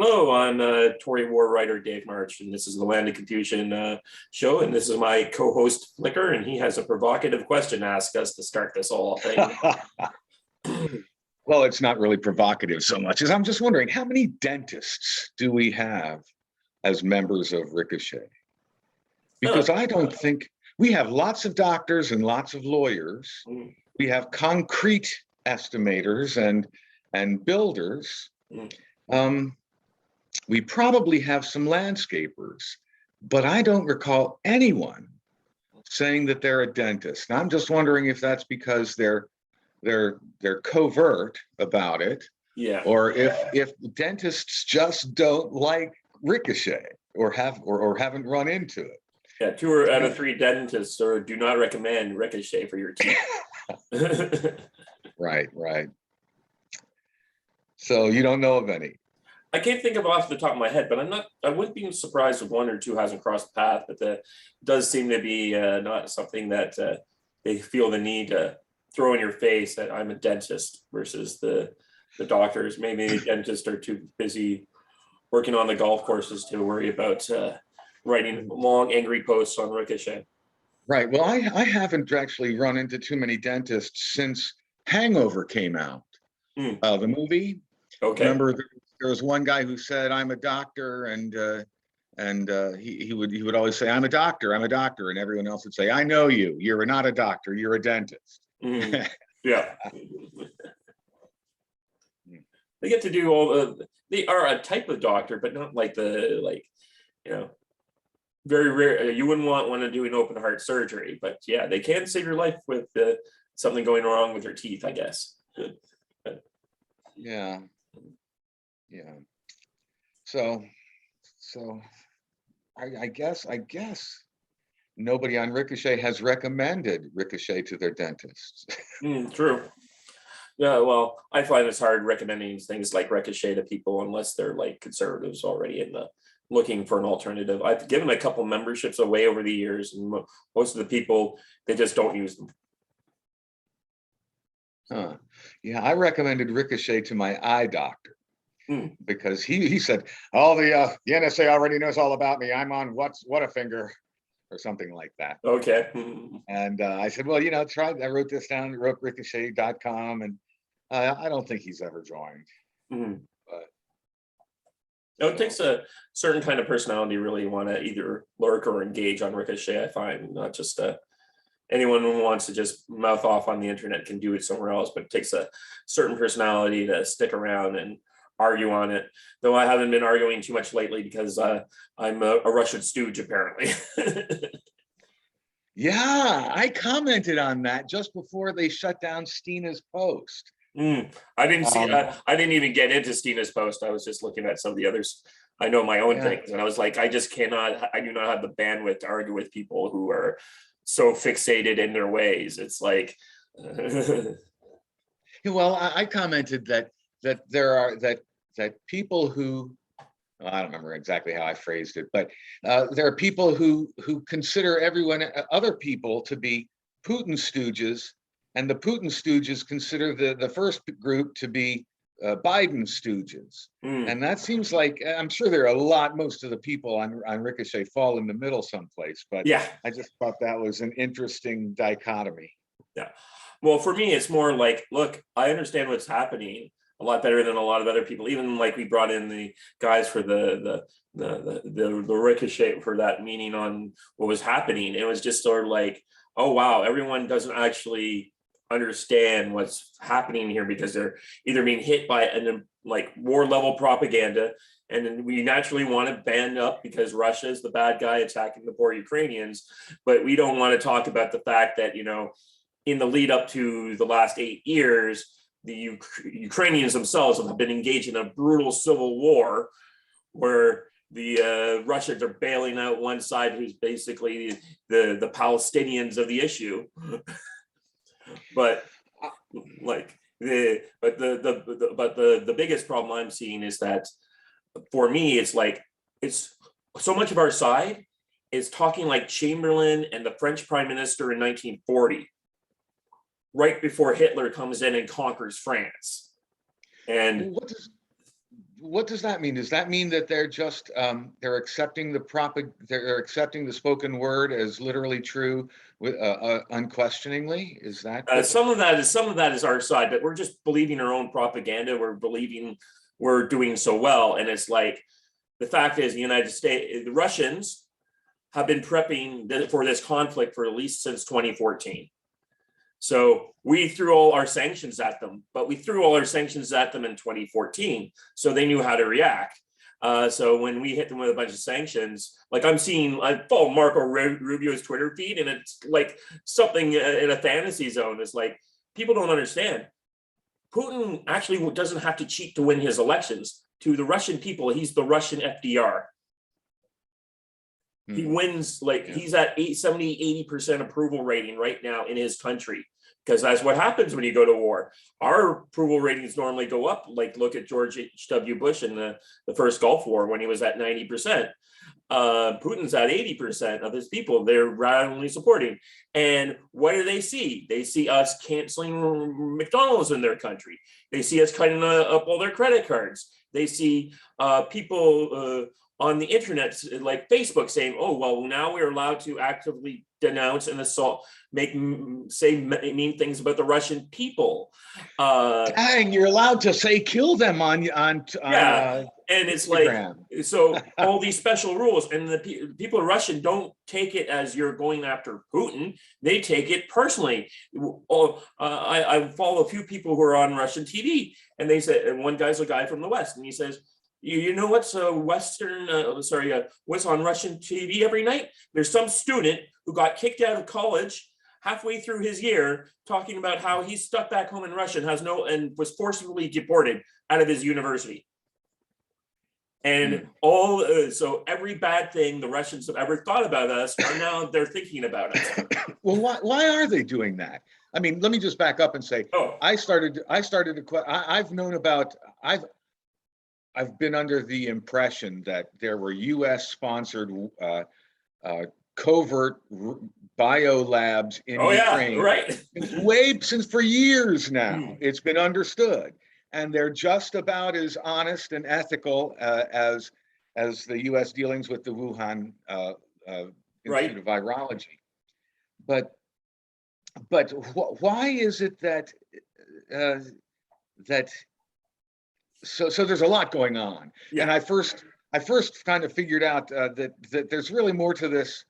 Hello, I'm Tory War writer Dave March, and this is the Land of Confusion show. And this is my co-host Flicker, and he has a provocative question to ask us to start this whole thing. Well, it's not really provocative so much as I'm just wondering, how many dentists do we have as members of Ricochet? Because I don't think we have lots of doctors and lots of lawyers. We have concrete estimators and builders. We probably have some landscapers, but I don't recall anyone saying that they're a dentist. And I'm just wondering if that's because they're covert about it, or if dentists just don't like Ricochet or haven't run into it. Yeah, 2 out of 3 dentists do not recommend Ricochet for your teeth. Right. So you don't know of any? I can't think of off the top of my head, but I wouldn't be surprised if 1 or 2 hasn't crossed the path, but that does seem to be not something that they feel the need to throw in your face that I'm a dentist versus the doctors. Maybe the dentists are too busy working on the golf courses to worry about writing long, angry posts on Ricochet. Right. Well, I haven't actually run into too many dentists since Hangover came out, the movie. Okay. Remember, there was one guy who said, "I'm a doctor," and he would always say, "I'm a doctor, I'm a doctor," and everyone else would say, "I know you. You're not a doctor. You're a dentist." Yeah. They get to do all they are a type of doctor, but not like very rare. You wouldn't want to do an open heart surgery, but yeah, they can save your life with something going wrong with your teeth, I guess. Yeah. So I guess nobody on Ricochet has recommended Ricochet to their dentists. True. Yeah, well, I find it's hard recommending things like Ricochet to people unless they're like conservatives already in the looking for an alternative. I've given a couple memberships away over the years, and most of the people, they just don't use them. Yeah, I recommended Ricochet to my eye doctor because he said, "Oh, the NSA already knows all about me. I'm on Whatafinger," or something like that. Okay. And I said, "Well, try." I wrote this down. Wrote ricochet.com, and I don't think he's ever joined. But it takes a certain kind of personality to really want to either lurk or engage on Ricochet. I find not just anyone who wants to just mouth off on the internet can do it somewhere else, but it takes a certain personality to stick around and argue on it. Though I haven't been arguing too much lately because I'm a Russian stooge, apparently. Yeah, I commented on that just before they shut down Stina's post. I didn't see. I didn't even get into Stina's post. I was just looking at some of the others. I know my own things, and I was like, I just cannot. I do not have the bandwidth to argue with people who are so fixated in their ways. It's like. Well, I commented that there are that people who, I don't remember exactly how I phrased it, but there are people who consider other people to be Putin stooges, and the Putin stooges consider the first group to be Biden stooges. And that seems like, I'm sure there are most of the people on Ricochet fall in the middle someplace, but yeah, I just thought that was an interesting dichotomy. Yeah. Well, for me, it's more like, look, I understand what's happening a lot better than a lot of other people. Even like we brought in the guys for the Ricochet for that meeting on what was happening. It was just sort of like, oh wow, everyone doesn't actually understand what's happening here because they're either being hit by like war level propaganda, and then we naturally want to band up because Russia is the bad guy attacking the poor Ukrainians, but we don't want to talk about the fact that in the lead up to the last 8 years, the Ukrainians themselves have been engaged in a brutal civil war where the Russians are bailing out one side who's basically the Palestinians of the issue. But the biggest problem I'm seeing is that for me, it's like, it's so much of our side is talking like Chamberlain and the French prime minister in 1940. Right before Hitler comes in and conquers France. And what does that mean? Does that mean that they're just they're accepting they're accepting the spoken word as literally true with unquestioningly? Is that Some of that is our side, but we're just believing our own propaganda. We're believing we're doing so well, and it's like the fact is, the United States, the Russians have been prepping for this conflict for at least since 2014. So we threw all our sanctions at them, but we threw all our sanctions at them in 2014, so they knew how to react. So when we hit them with a bunch of sanctions, like I follow Marco Rubio's Twitter feed, and it's like something in a fantasy zone. It's like, people don't understand. Putin actually doesn't have to cheat to win his elections. To the Russian people, he's the Russian FDR. He wins, like, he's at 70-80% approval rating right now in his country, because that's what happens when you go to war. Our approval ratings normally go up. Like, look at George H.W. Bush in the first Gulf War when he was at 90%. Putin's at 80% of his people. They're roundly supporting. And what do they see? They see us canceling McDonald's in their country. They see us cutting up all their credit cards. They see people on the internet, like Facebook, saying, "Oh, well, now we're allowed to actively denounce and assault, say mean things about the Russian people." Dang, you're allowed to say kill them on yeah, and it's Instagram. Like, so all these special rules, and the people in Russian don't take it as you're going after Putin. They take it personally. I follow a few people who are on Russian TV, and they said, and one guy's a guy from the West, and he says, you know what's what's on Russian TV every night? There's some student who got kicked out of college halfway through his year, talking about how he's stuck back home in Russia and was forcibly deported out of his university. And so every bad thing the Russians have ever thought about us are now they're thinking about us. Well, why are they doing that? I mean, let me just back up and say, I've been under the impression that there were U.S. sponsored covert bio labs in Ukraine. Yeah, right. Since for years now. It's been understood, and they're just about as honest and ethical as the U.S. dealings with the Wuhan Institute of Virology. But why is it that So there's a lot going on, and I first kind of figured out that there's really more to this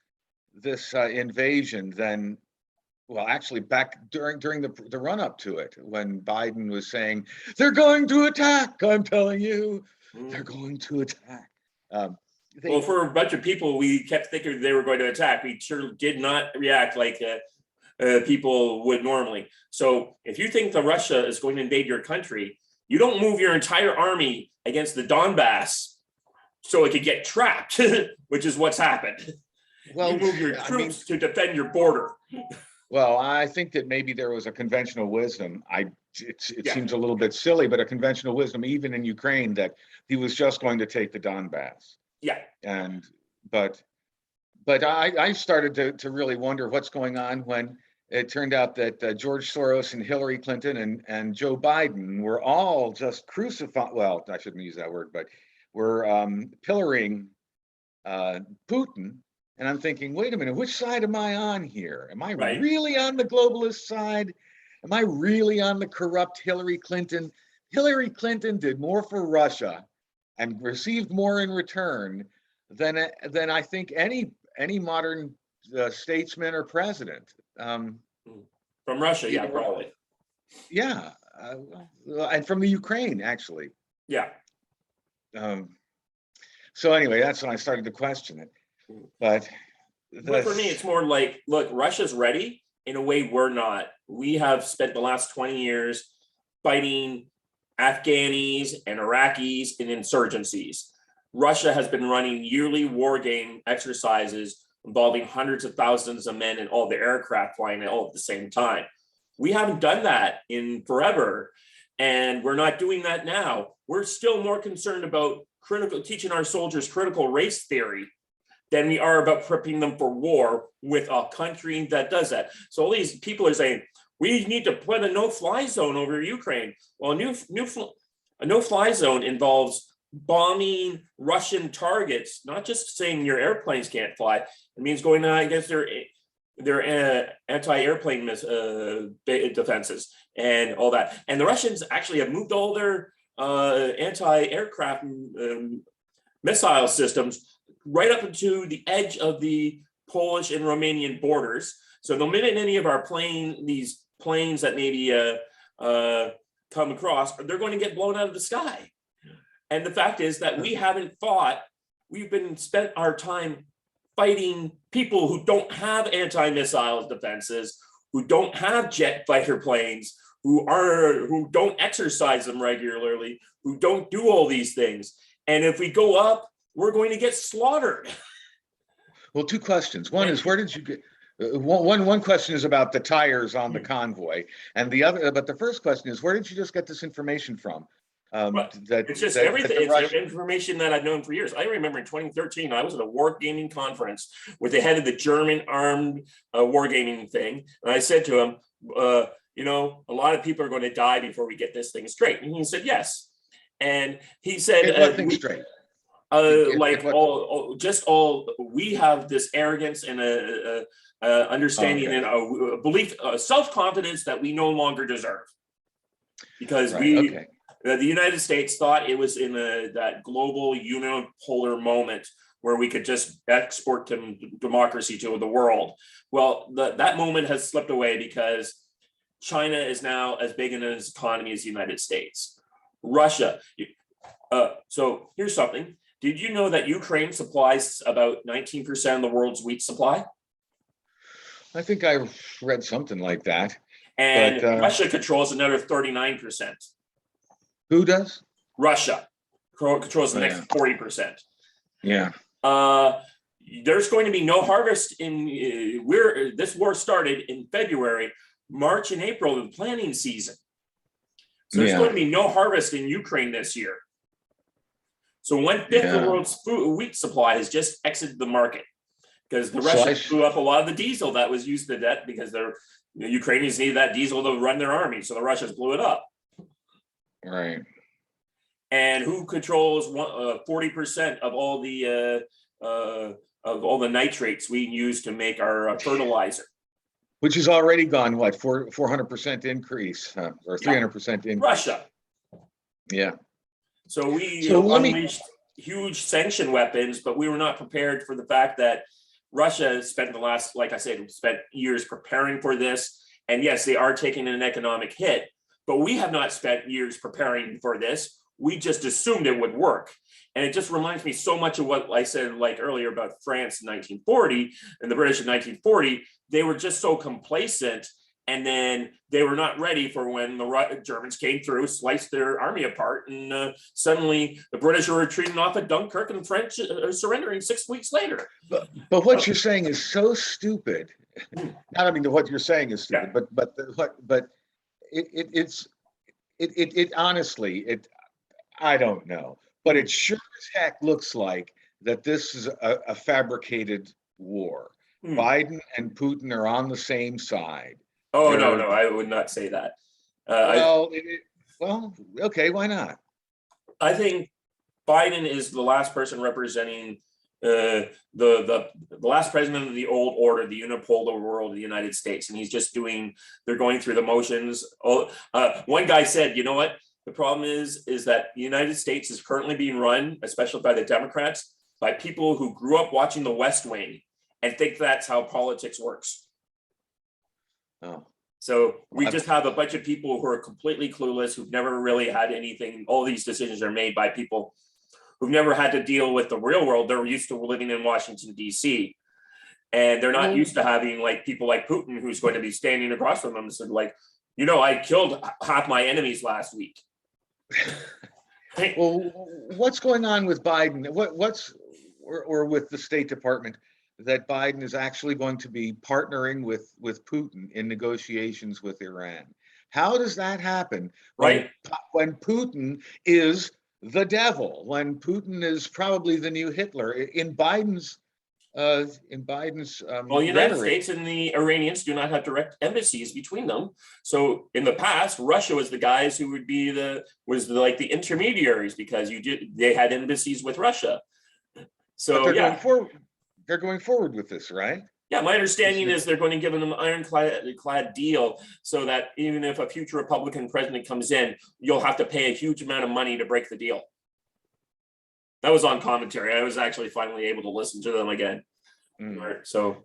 invasion than, well, actually back during the run up to it, when Biden was saying they're going to attack. I'm telling you, they're going to attack. Well, for a bunch of people, we kept thinking they were going to attack. We sure did not react like people would normally. So if you think that Russia is going to invade your country, you don't move your entire army against the Donbass so it could get trapped, which is what's happened. Well, you move your troops to defend your border. Well, I think that maybe there was a conventional wisdom. It seems a little bit silly, but a conventional wisdom, even in Ukraine, that he was just going to take the Donbass. Yeah. But I started to really wonder what's going on when it turned out that George Soros and Hillary Clinton and Joe Biden were all just crucified. Well, I shouldn't use that word, but were pillaring Putin. And I'm thinking, wait a minute, which side am I on here? Am I really on the globalist side? Am I really on the corrupt Hillary Clinton? Hillary Clinton did more for Russia and received more in return than I think any modern statesman or president. From Russia, yeah, probably. Yeah, and from the Ukraine, actually. Yeah. So anyway, that's when I started to question it. But for me, it's more like, look, Russia's ready in a way we're not. We have spent the last 20 years fighting Afghanis and Iraqis in insurgencies. Russia has been running yearly war game exercises involving hundreds of thousands of men and all the aircraft flying all at the same time. We haven't done that in forever, and we're not doing that now. We're still more concerned about teaching our soldiers critical race theory than we are about prepping them for war with a country that does that. So all these people are saying, we need to put a no-fly zone over Ukraine. Well, a no-fly zone involves bombing Russian targets, not just saying your airplanes can't fly. It means going against their anti-airplane defenses and all that. And the Russians actually have moved all their anti-aircraft missile systems right up into the edge of the Polish and Romanian borders. So the minute any of our these planes that maybe come across, they're going to get blown out of the sky. And the fact is that we haven't fought. We've spent our time fighting people who don't have anti-missile defenses, who don't have jet fighter planes, who don't exercise them regularly, who don't do all these things. And if we go up, we're going to get slaughtered. Well, two questions. One is, where did you get? One question is about the tires on the convoy, and the first question is, where did you just get this information from? It's just everything. It's information that I've known for years. I remember in 2013, I was at a wargaming conference with the head of the German armed wargaming thing, and I said to him, a lot of people are going to die before we get this thing straight. And he said yes. And he said, what thing straight? We have this arrogance and a understanding and a belief, self-confidence that we no longer deserve, because the United States thought it was in that global unipolar moment where we could just export democracy to the world. Well, that moment has slipped away because China is now as big in its economy as the United States. Russia. So here's something. Did you know that Ukraine supplies about 19% of the world's wheat supply? I think I read something like that. And Russia controls another 39%. Who does? Russia controls the next 40%. Yeah. There's going to be no harvest this war started in February, March and April, the planting season. So there's going to be no harvest in Ukraine this year. So 1/5 of the world's wheat supply has just exited the market because the Russians blew up a lot of the diesel that was used to that, because the Ukrainians needed that diesel to run their army. So the Russians blew it up. Right. And who controls 40% of all the nitrates we use to make our fertilizer? Which has already gone, 400% increase or 300% increase? Russia. Yeah. So we unleashed huge sanction weapons, but we were not prepared for the fact that Russia spent spent years preparing for this. And yes, they are taking an economic hit, but we have not spent years preparing for this. We just assumed it would work. And it just reminds me so much of what I said earlier about France in 1940 and the British in 1940. They were just so complacent, and then they were not ready for when the Germans came through, sliced their army apart, and suddenly the British were retreating off at Dunkirk, and the French are surrendering 6 weeks later. But what you're saying is so stupid. What you're saying is stupid, but it honestly, I don't know, but it sure as heck looks like that this is a fabricated war. Biden and Putin are on the same side. Oh, no, I would not say that. Okay, why not? I think Biden is the last person representing the last president of the old order, the unipolar world of the United States, and they're going through the motions. One guy said, you know what? The problem is that the United States is currently being run, especially by the Democrats, by people who grew up watching The West Wing and think that's how politics works. Oh. So we just have a bunch of people who are completely clueless, who've never really had anything. All these decisions are made by people who've never had to deal with the real world. They're used to living in Washington, D.C. And they're not used to having people like Putin, who's going to be standing across from them and said, I killed half my enemies last week. Well, what's going on with Biden? Or with the State Department, that Biden is actually going to be partnering with Putin in negotiations with Iran? How does that happen? Right. When Putin is the devil, when Putin is probably the new Hitler. In Biden's in Biden's Well, the United rhetoric. States and the Iranians do not have direct embassies between them. So in the past, Russia was the guys who would be like the intermediaries, because they had embassies with Russia. But So they're yeah. going forward. They're going forward with this, right? Yeah, my understanding is they're going to give them an ironclad deal, so that even if a future Republican president comes in, you'll have to pay a huge amount of money to break the deal. That was on commentary. I was actually finally able to listen to them again. So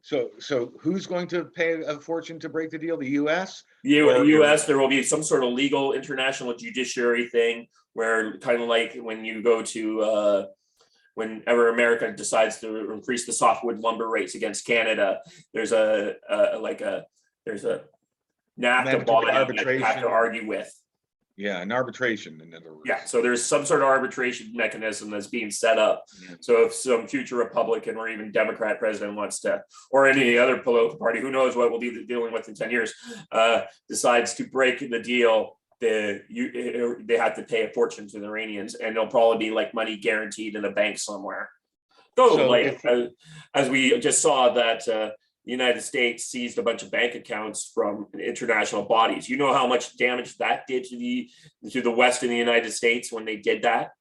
who's going to pay a fortune to break the deal? The U.S. U.S. There will be some sort of legal international judiciary thing where, kind of like when you go to whenever America decides to increase the softwood lumber rates against Canada, there's a NAFTA body that you have to argue with. Yeah, an arbitration, in other words. Yeah, so there's some sort of arbitration mechanism that's being set up. Yeah. So if some future Republican or even Democrat president wants to, or any other political party, who knows what we'll be dealing with in 10 years, decides to break the deal, they have to pay a fortune to the Iranians, and there'll probably be like money guaranteed in a bank somewhere. As we just saw that the United States seized a bunch of bank accounts from international bodies. You know how much damage that did to the West in the United States when they did that?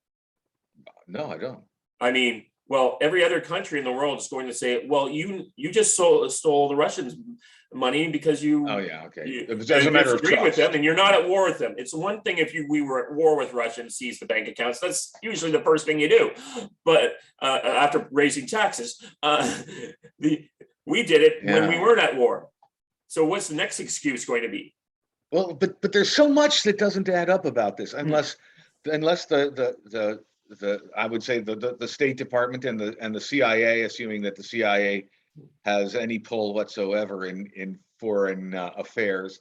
No, I don't. I mean, well, every other country in the world is going to say, well, you just stole the Russians' money because you. Oh yeah, okay. As a matter of trust. With them, and you're not at war with them. It's one thing if we were at war with Russia and seized the bank accounts. That's usually the first thing you do. But after raising taxes, we did it when we weren't at war. So what's the next excuse going to be? Well, but there's so much that doesn't add up about this, unless the I would say the State Department and the CIA, assuming that the CIA has any pull whatsoever in foreign affairs,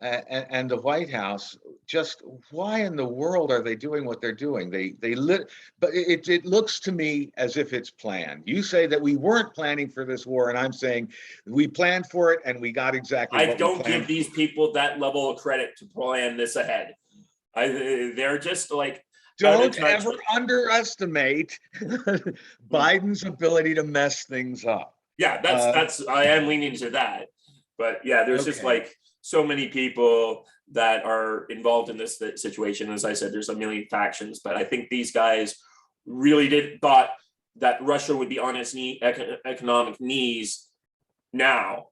and the White House, just why in the world are they doing what they're doing? But it looks to me as if it's planned. You say that we weren't planning for this war, and I'm saying we planned for it and we got exactly. I don't give these people that level of credit to plan this ahead. They're just like. Don't ever underestimate Biden's ability to mess things up. Yeah, that's I am leaning to that. But yeah, there's just like so many people that are involved in this situation. As I said, there's a million factions, but I think these guys really thought that Russia would be on its economic knees now.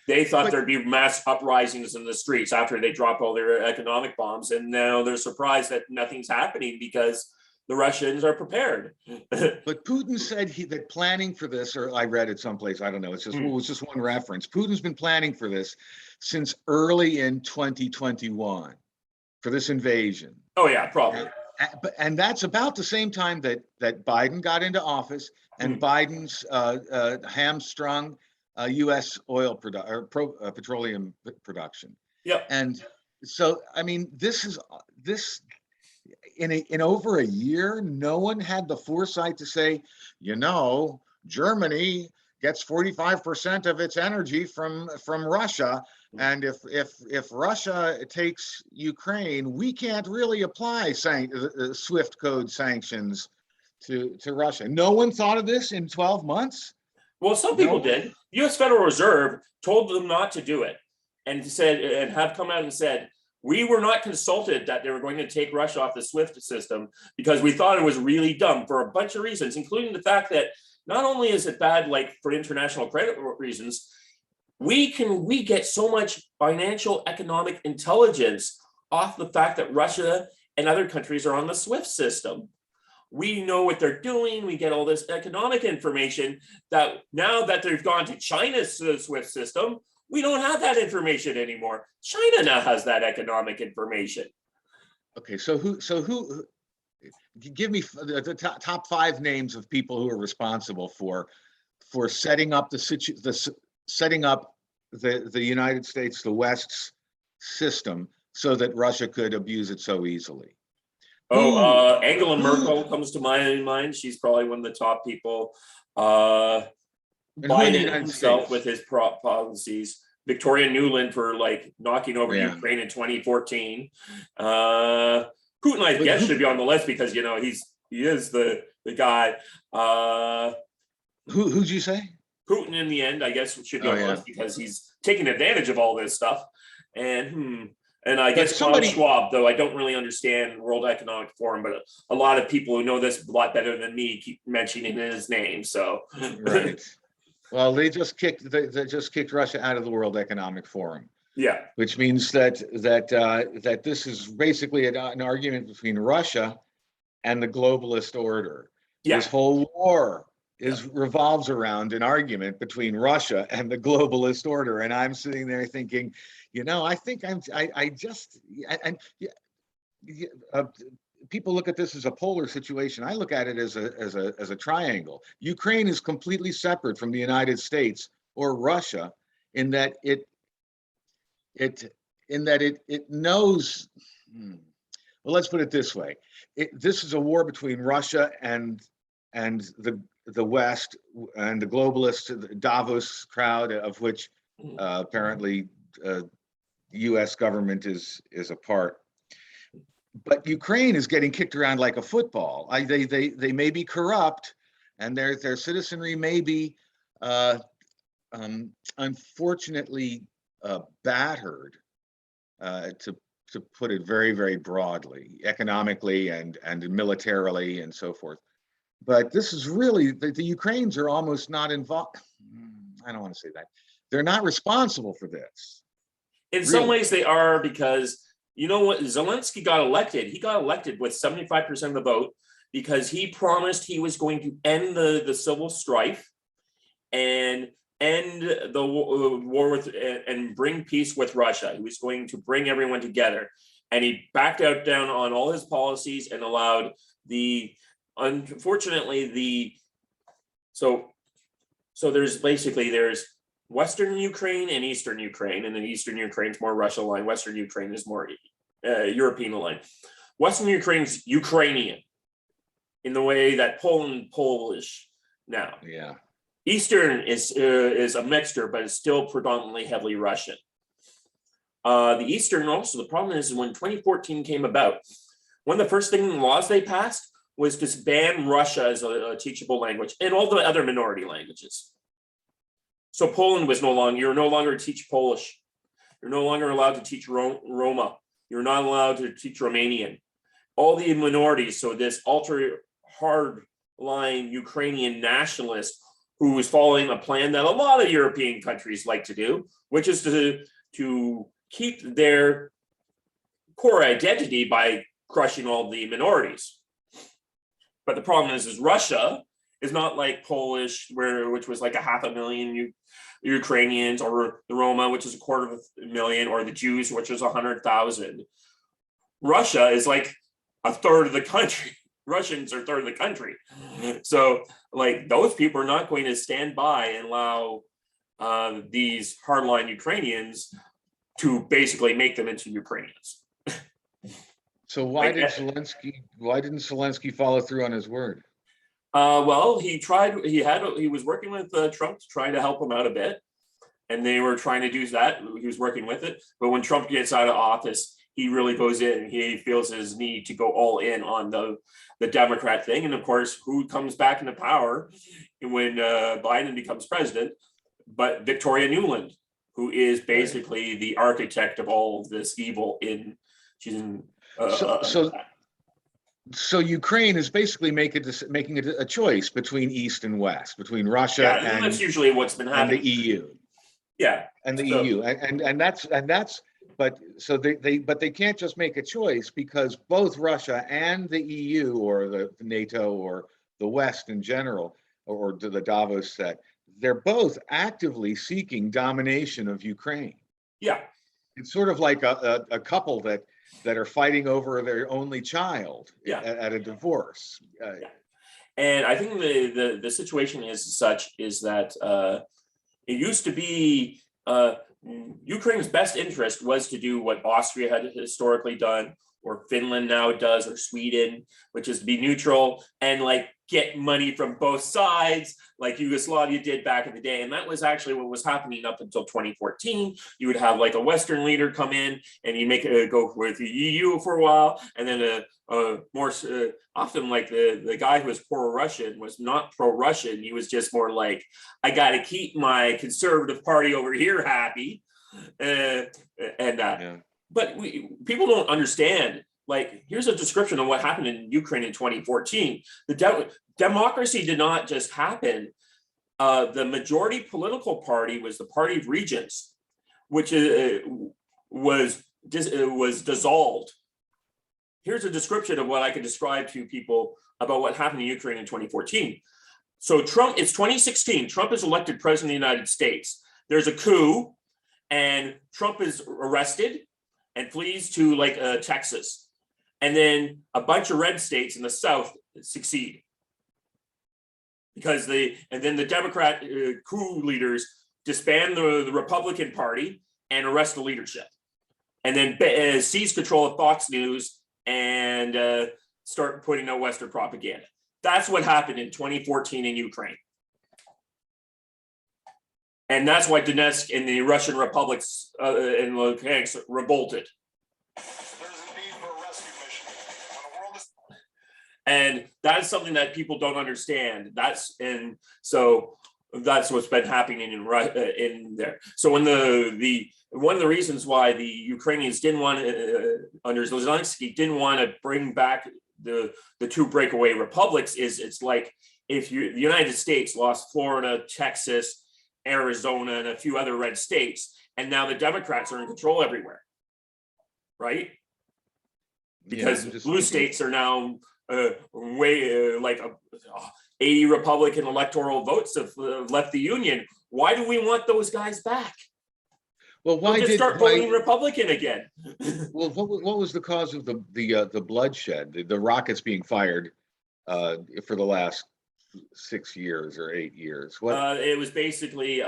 They thought there'd be mass uprisings in the streets after they dropped all their economic bombs, and now they're surprised that nothing's happening because the Russians are prepared. But Putin said that planning for this, or I read it someplace, I don't know, it was just one reference. Putin's been planning for this since early in 2021 for this invasion. Oh yeah, probably. And that's about the same time that Biden got into office, and Biden's hamstrung U.S. oil petroleum production. Yeah. And so, I mean, this in over a year, no one had the foresight to say, Germany gets 45% of its energy from Russia, and if Russia takes Ukraine, we can't really apply SWIFT code sanctions to Russia. No one thought of this in 12 months. Well, some people did. The U.S. Federal Reserve told them not to do it, and have come out and said, we were not consulted that they were going to take Russia off the SWIFT system because we thought it was really dumb for a bunch of reasons, including the fact that not only is it bad, like for international credit reasons, we get so much financial economic intelligence off the fact that Russia and other countries are on the SWIFT system. We know what they're doing. We get all this economic information that now that they've gone to China's SWIFT system, we don't have that information anymore. China now has that economic information. Okay, so who? Give me the top 5 names of people who are responsible for setting up setting up the United States, the West's system, so that Russia could abuse it so easily. Angela Merkel comes to my mind. She's probably one of the top people. Biden himself with his policies. Victoria Nuland for like knocking over Ukraine in 2014. Putin, I guess, should be on the list because he is the guy. Who'd you say? Putin in the end, I guess, should Oh go yeah. first because he's taking advantage of all this stuff. And I But guess Klaus somebody, Schwab, though I don't really understand World Economic Forum, but a lot of people who know this a lot better than me keep mentioning his name. So right. Well, they just kicked Russia out of the World Economic Forum, yeah, which means that this is basically an argument between Russia and the globalist order. yeah, This whole war yeah. revolves around an argument between Russia and the globalist order, and I'm sitting there thinking, I think I just and people look at this as a polar situation. I look at it as a triangle. Ukraine is completely separate from the United States or Russia in that it knows. Well, let's put it this way: this is a war between Russia and the West and the globalist the Davos crowd, of which apparently the U.S. government is a part. But Ukraine is getting kicked around like a football. They may be corrupt, and their citizenry may be unfortunately battered, to put it very, very broadly, economically and militarily and so forth. But this is really the Ukrainians are almost not involved. I don't want to say that. They're not responsible for this. In some ways they are, because you know what, Zelensky got elected. He got elected with 75% of the vote because he promised he was going to end the civil strife and end the war with and bring peace with Russia. He was going to bring everyone together, and he backed out down on all his policies and allowed so there's Western Ukraine and Eastern Ukraine, and then Eastern Ukraine is more Russia aligned. Western Ukraine is more European aligned. Western Ukraine's Ukrainian in the way that Poland Polish now. Yeah. Eastern is a mixture, but it's still predominantly heavily Russian. The Eastern also, the problem is when 2014 came about, one of the first laws they passed was to ban Russia as a teachable language and all the other minority languages. So Poland was you're no longer to teach Polish. You're no longer allowed to teach Roma. You're not allowed to teach Romanian. All the minorities, so this ultra hard line Ukrainian nationalist who was following a plan that a lot of European countries like to do, which is to keep their core identity by crushing all the minorities. But the problem is Russia is not like Polish, which was like 500,000 Ukrainians, or the Roma, which is 250,000, or the Jews, which is 100,000. Russia is like a third of the country. Russians are a third of the country. So like those people are not going to stand by and allow these hardline Ukrainians to basically make them into Ukrainians. So why didn't Zelensky follow through on his word? Well, he tried. He was working with Trump to try to help him out a bit, and they were trying to do that. He was working with it, but when Trump gets out of office, he really goes in. He feels his need to go all in on the Democrat thing, and of course, who comes back into power when Biden becomes president? But Victoria Nuland, who is basically the architect of all of this evil. So Ukraine is basically making it a choice between East and West, between Russia and that's usually what's been happening. And the EU. Yeah, and the EU, and that's but they can't just make a choice, because both Russia and the EU, or the NATO, or the West in general, or the Davos set, they're both actively seeking domination of Ukraine. Yeah, it's sort of like a couple that are fighting over their only child at a divorce. And I think the situation is that it used to be Ukraine's best interest was to do what Austria had historically done, or Finland now does, or Sweden, which is to be neutral and like get money from both sides, like Yugoslavia did back in the day. And that was actually what was happening up until 2014. You would have like a Western leader come in and you make it go with the EU for a while, and then more often like the guy who was pro-Russian was not pro-Russian. He was just more like, I got to keep my conservative party over here happy, Yeah. But people don't understand. Like, here's a description of what happened in Ukraine in 2014. The democracy did not just happen. The majority political party was the Party of Regents, which was dissolved. Here's a description of what I could describe to people about what happened in Ukraine in 2014. So Trump, it's 2016. Trump is elected president of the United States. There's a coup, and Trump is arrested and flees to like Texas. And then a bunch of red states in the South succeed because then the Democrat coup leaders disband the Republican Party and arrest the leadership, and then seize control of Fox News and start putting out Western propaganda. That's what happened in 2014 in Ukraine. And that's why Donetsk and the Russian republics in Luhansk revolted. And that's something that people don't understand. So that's what's been happening in there. So when one of the reasons why the Ukrainians didn't want under Zelensky didn't want to bring back the two breakaway republics is it's like if the United States lost Florida, Texas, Arizona, and a few other red states, and now the Democrats are in control everywhere, right? Because blue states are now like 80 Republican electoral votes have left the union. Why do we want those guys back? Well, why just start voting Republican again? Well, what was the cause of the bloodshed? The rockets being fired for the last 6 years or 8 years. What? It was basically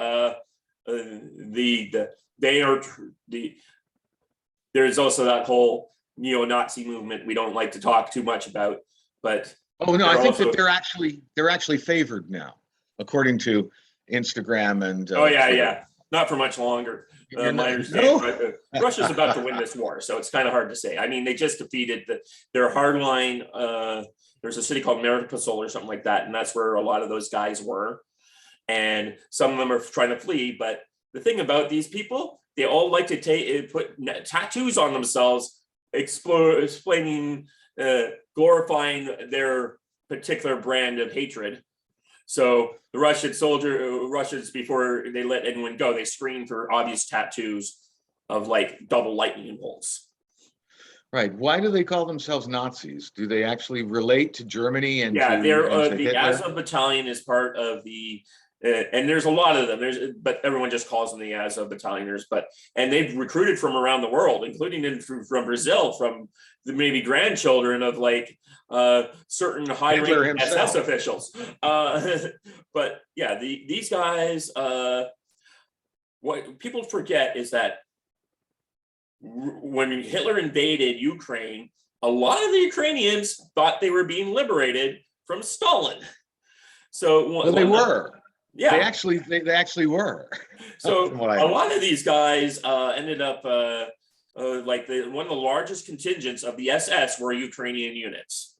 there's also that whole neo-Nazi movement we don't like to talk too much about, but oh no, I think that they're actually favored now, according to Instagram and oh yeah, not for much longer. My understanding, Russia's about to win this war, so it's kind of hard to say. I mean, they just defeated their hardline. There's a city called Mariupol or something like that, and that's where a lot of those guys were. And some of them are trying to flee. But the thing about these people, they all like to put tattoos on themselves, explaining, glorifying their particular brand of hatred. So the Russians, before they let anyone go, they screen for obvious tattoos of like double lightning bolts. Right. Why do they call themselves Nazis? Do they actually relate to Germany? And yeah, they're the Azov Battalion is part of the, and there's a lot of them. But everyone just calls them the Azov Battalions. And they've recruited from around the world, including from Brazil, from the maybe grandchildren of like certain high-ranking SS officials. But yeah, these guys. What people forget is that when Hitler invaded Ukraine, a lot of the Ukrainians thought they were being liberated from Stalin. So well, they were. Yeah, they actually were. So a lot of these guys ended up like one of the largest contingents of the SS were Ukrainian units.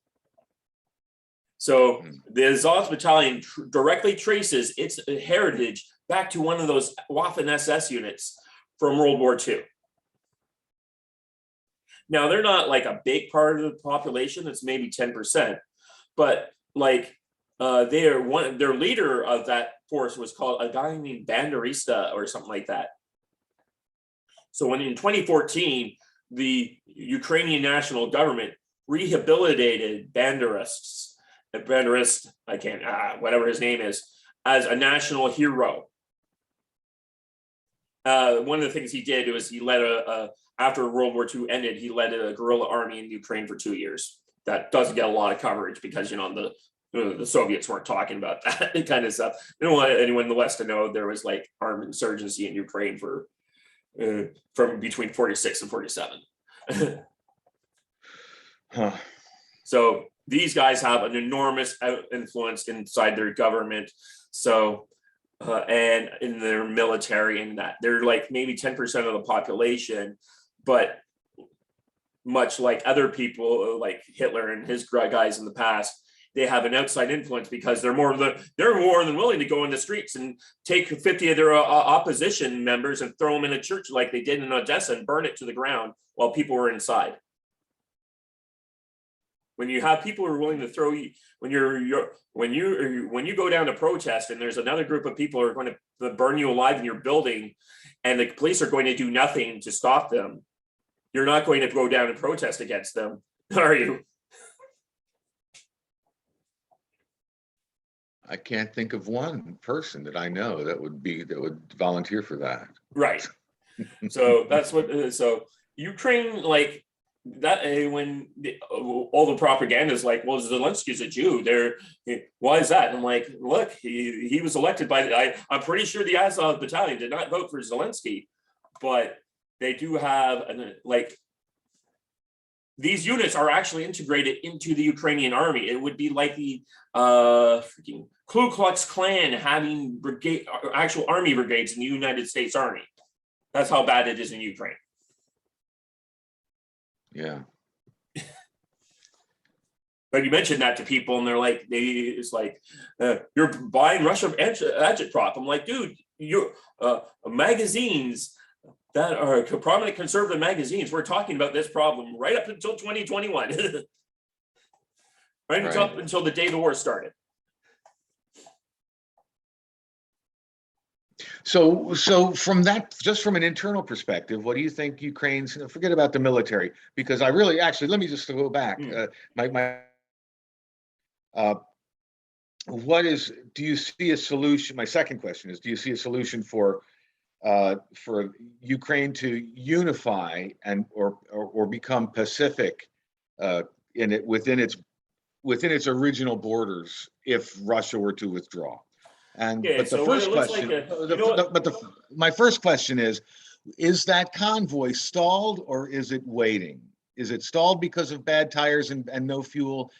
So the Azov Battalion directly traces its heritage back to one of those Waffen SS units from World War II. Now, they're not like a big part of the population, it's maybe 10%, but like their leader of that force was called a guy named Banderista or something like that. So when in 2014, the Ukrainian national government rehabilitated Banderist, whatever his name is, as a national hero. One of the things he did was he led after World War II ended, he led a guerrilla army in Ukraine for 2 years. That doesn't get a lot of coverage because, the Soviets weren't talking about that kind of stuff. They don't want anyone in the West to know there was like armed insurgency in Ukraine from between 46 and 47. Huh. So these guys have an enormous influence inside their government. So, and in their military, and that they're like maybe 10% of the population, but much like other people like Hitler and his guys in the past, they have an outside influence because they're more than willing to go in the streets and take 50 of their opposition members and throw them in a church like they did in Odessa and burn it to the ground while people were inside. When you have people who are willing to throw you, when you go down to protest and there's another group of people who are going to burn you alive in your building, and the police are going to do nothing to stop them, you're not going to go down and protest against them, are you? I can't think of one person that I know that would volunteer for that. Right. So that's what. So Ukraine, like that, when all the propaganda is like, well, Zelensky's a Jew. Why is that? And I'm like, look, he was elected by. I'm pretty sure the Azov Battalion did not vote for Zelensky, but they do have like. These units are actually integrated into the Ukrainian army. It would be like the freaking Ku Klux Klan having actual army brigades in the United States Army. That's how bad it is in Ukraine. Yeah. But you mentioned that to people, and they're like, it's like, you're buying Russian agitprop. I'm like, dude, you magazines that are prominent conservative magazines. We're talking about this problem right up until 2021, right up until the day the war started. So from that, just from an internal perspective, what do you think Ukraine's? Forget about the military, because I really actually let me just go back. Do you see a solution? My second question is, do you see a solution for Ukraine to unify and or become pacific within its original borders if Russia were to withdraw? And but the first question, my first question is that convoy stalled, or is it waiting? Is it stalled because of bad tires and no fuel,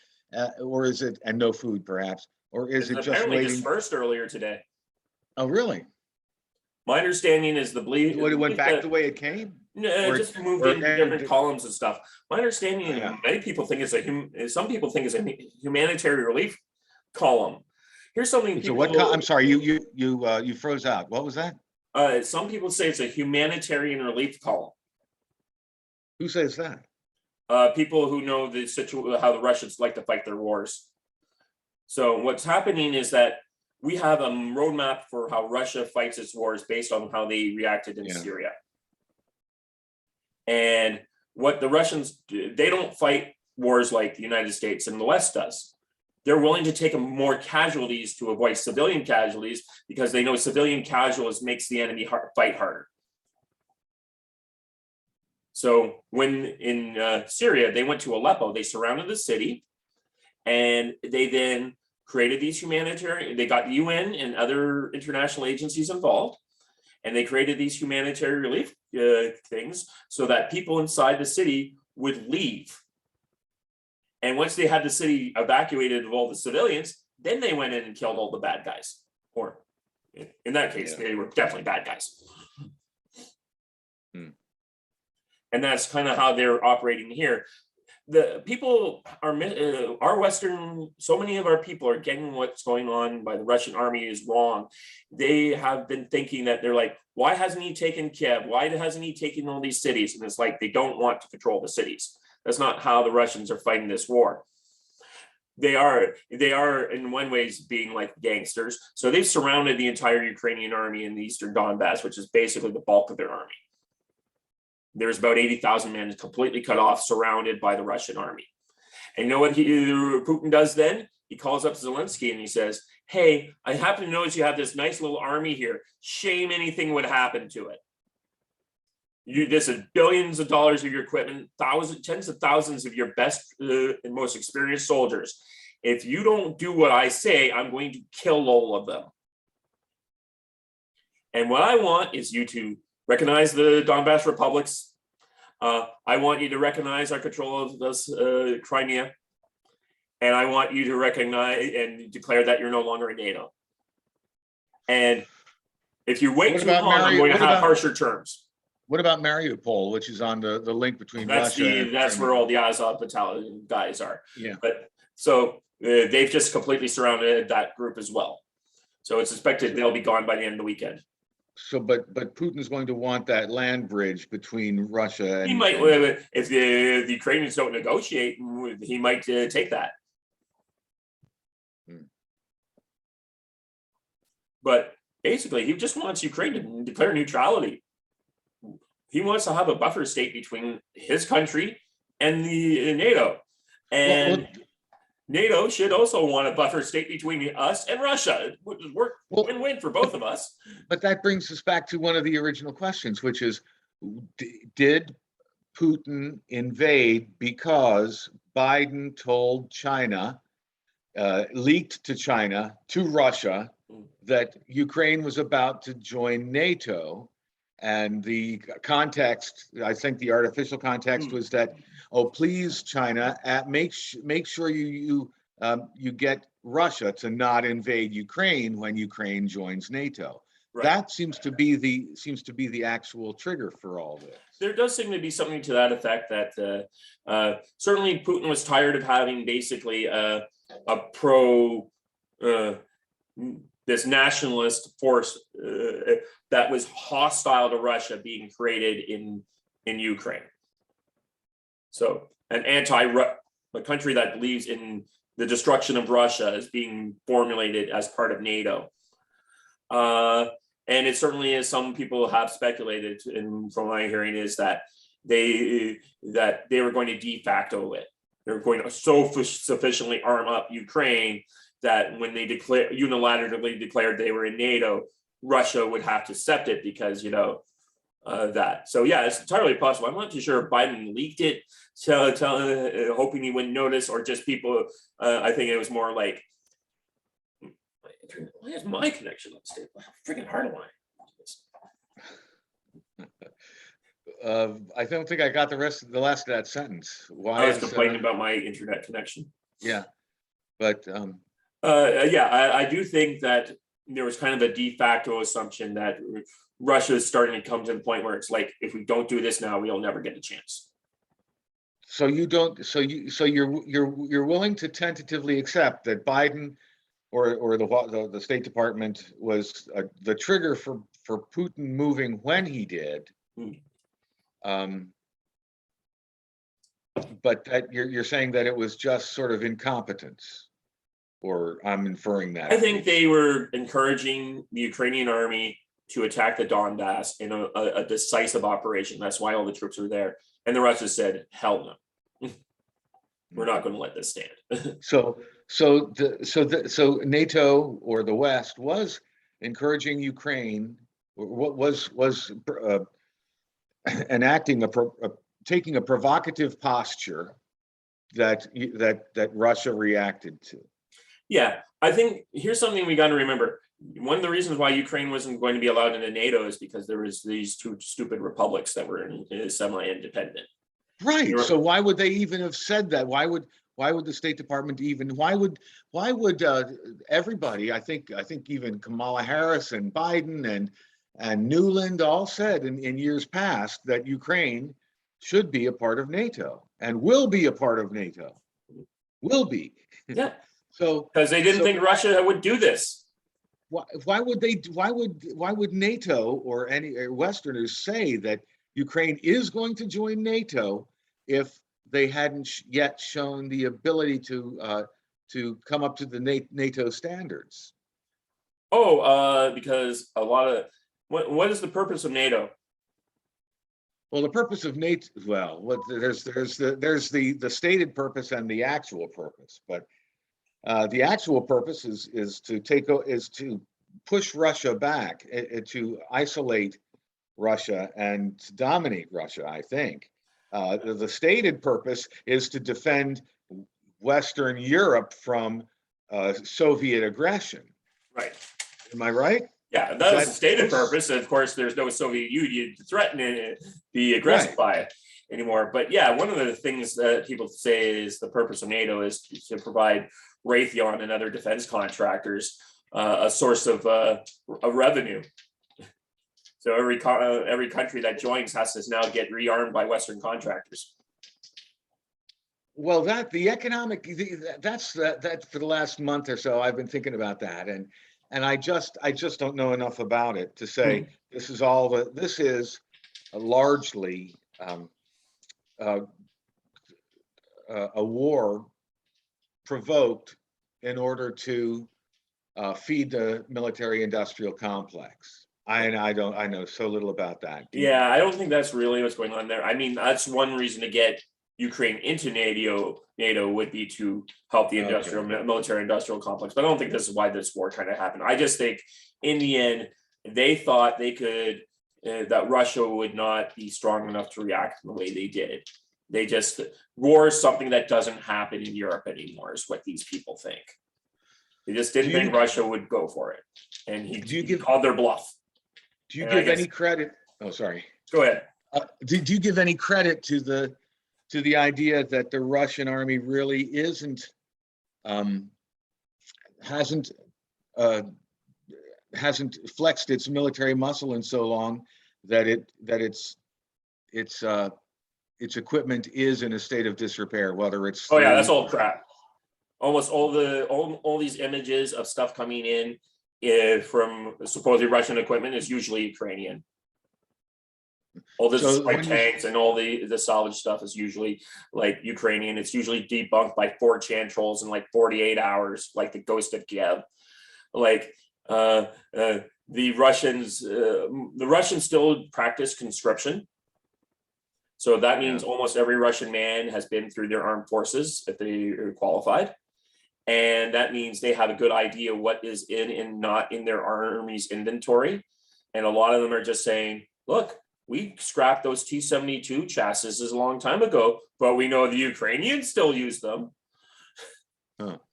or is it, and no food perhaps, or is it just waiting? Apparently dispersed earlier today. Oh, really? My understanding is the belief. It went back the way it came. No, it just moved into different columns and stuff. My understanding, many people think some people think it's a humanitarian relief column. Here's something. So what? I'm sorry, you froze out. What was that? Some people say it's a humanitarian relief column. Who says that? People who know the how the Russians like to fight their wars. So what's happening is that we have a roadmap for how Russia fights its wars based on how they reacted in Syria. And what the Russians do, they don't fight wars like the United States and the West does. They're willing to take more casualties to avoid civilian casualties because they know civilian casualties makes the enemy fight harder. So when in Syria, they went to Aleppo, they surrounded the city, and they then created these humanitarian, they got the UN and other international agencies involved, and they created these humanitarian relief things so that people inside the city would leave. And once they had the city evacuated of all the civilians, then they went in and killed all the bad guys. Or in that case, they were definitely bad guys. And that's kind of how they're operating here. The people our Western, so many of our people are getting what's going on by the Russian army is wrong. They have been thinking that they're like, why hasn't he taken Kiev? Why hasn't he taken all these cities? And it's like, they don't want to control the cities. That's not how the Russians are fighting this war. They are in one ways being like gangsters. So they've surrounded the entire Ukrainian army in the Eastern Donbass, which is basically the bulk of their army. There's about 80,000 men completely cut off, surrounded by the Russian army. And you know what Putin does then? He calls up Zelensky and he says, hey, I happen to notice you have this nice little army here. Shame anything would happen to it. This is billions of dollars of your equipment, tens of thousands of your best and most experienced soldiers. If you don't do what I say, I'm going to kill all of them. And what I want is you to recognize the Donbass republics, I want you to recognize our control of this Crimea, and I want you to recognize and declare that you're no longer in NATO. And if you wait What too about long, I'm going to What have about harsher terms. what about Mariupol, which is on the link between Russia and That's where Crimea? all the Azov battalion guys are. Yeah. But so they've just completely surrounded that group as well. So it's expected they'll be gone by the end of the weekend. So, but Putin's going to want that land bridge between Russia and. He might, if the Ukrainians don't negotiate, he might take that. But basically, he just wants Ukraine to declare neutrality. He wants to have a buffer state between his country and the NATO. And NATO should also want a buffer state between us and Russia. It would work win-win for both of us. But that brings us back to one of the original questions, which is, did Putin invade because Biden told China, leaked to China, to Russia, that Ukraine was about to join NATO? And the context, I think the artificial context was that, oh, please, China, make sure you get Russia to not invade Ukraine when Ukraine joins NATO. Right. That seems to be the actual trigger for all this. There does seem to be something to that effect, that certainly Putin was tired of having basically a pro this nationalist force that was hostile to Russia being created in Ukraine. So an a country that believes in the destruction of Russia is being formulated as part of NATO. And it certainly is, some people have speculated, and from my hearing, is that they were going to de facto it. They're going to so sufficiently arm up Ukraine that when they unilaterally declared they were in NATO, Russia would have to accept it because, that. So yeah, it's entirely possible. I'm not too sure if Biden leaked it, hoping he wouldn't notice, or just people. I think it was more like, why is my connection unstable? How freaking hard am I? I don't think I got the last of that sentence. Why? I was complaining about my internet connection. Yeah, but yeah, I do think that there was kind of a de facto assumption that Russia is starting to come to the point where it's like, if we don't do this now, we'll never get a chance. So you don't. So you're willing to tentatively accept that Biden or the State Department was the trigger for Putin moving when he did. But that you're saying that it was just sort of incompetence. Or I'm inferring that. I think they were encouraging the Ukrainian army to attack the Donbass in a decisive operation. That's why all the troops were there. And the Russians said, hell no. We're not going to let this stand. So NATO or the West was encouraging Ukraine, was enacting taking a provocative posture that Russia reacted to. Yeah, I think here's something we got to remember. One of the reasons why Ukraine wasn't going to be allowed into NATO is because there was these two stupid republics that were semi-independent. Right. So why would they even have said that? Why would the State Department even? Why would everybody? I think even Kamala Harris and Biden and Newland all said in years past that Ukraine should be a part of NATO and will be a part of NATO. Will be. Yeah. So because they didn't think Russia would do this. Why would NATO or any Westerners say that Ukraine is going to join NATO if they hadn't yet shown the ability to come up to the NATO standards? Because a lot of what is the purpose of NATO? Well, the purpose of NATO, there's the stated purpose and the actual purpose, but the actual purpose is to push Russia back, to isolate Russia and to dominate Russia. I think the stated purpose is to defend Western Europe from Soviet aggression. Right. Am I right? Yeah, that is the stated purpose. Of course, there's no Soviet Union to threaten it, be aggressive by it. anymore. But yeah, one of the things that people say is the purpose of NATO is to provide Raytheon and other defense contractors a source of revenue. So every country that joins has to now get rearmed by Western contractors. Well, that's that for the last month or so, I've been thinking about that, and I just don't know enough about it to say this is largely a war provoked in order to feed the military-industrial complex. I know so little about that. Yeah, I don't think that's really what's going on there. I mean, that's one reason to get Ukraine into NATO would be to help the military-industrial complex. But I don't think this is why this war kind of happened. I just think in the end, they thought they could, that Russia would not be strong enough to react in the way they did. They just, war is something that doesn't happen in Europe anymore, is what these people think. They just didn't think Russia would go for it. And he called their bluff. Do you give any credit? Oh, sorry. Go ahead. Do you give any credit to the idea that the Russian army really hasn't flexed its military muscle in so long that its equipment is in a state of disrepair, whether it's that's all crap. Almost all these images of stuff coming in from supposedly Russian equipment is usually Ukrainian. All this like tanks and all the salvage stuff is usually like Ukrainian. It's usually debunked by 4chan trolls in like 48 hours, like the ghost of Kiev. Like the Russians still practice conscription. So that means almost every Russian man has been through their armed forces if they are qualified. And that means they have a good idea what is in and not in their army's inventory. And a lot of them are just saying, look, we scrapped those T-72 chassis a long time ago, but we know the Ukrainians still use them.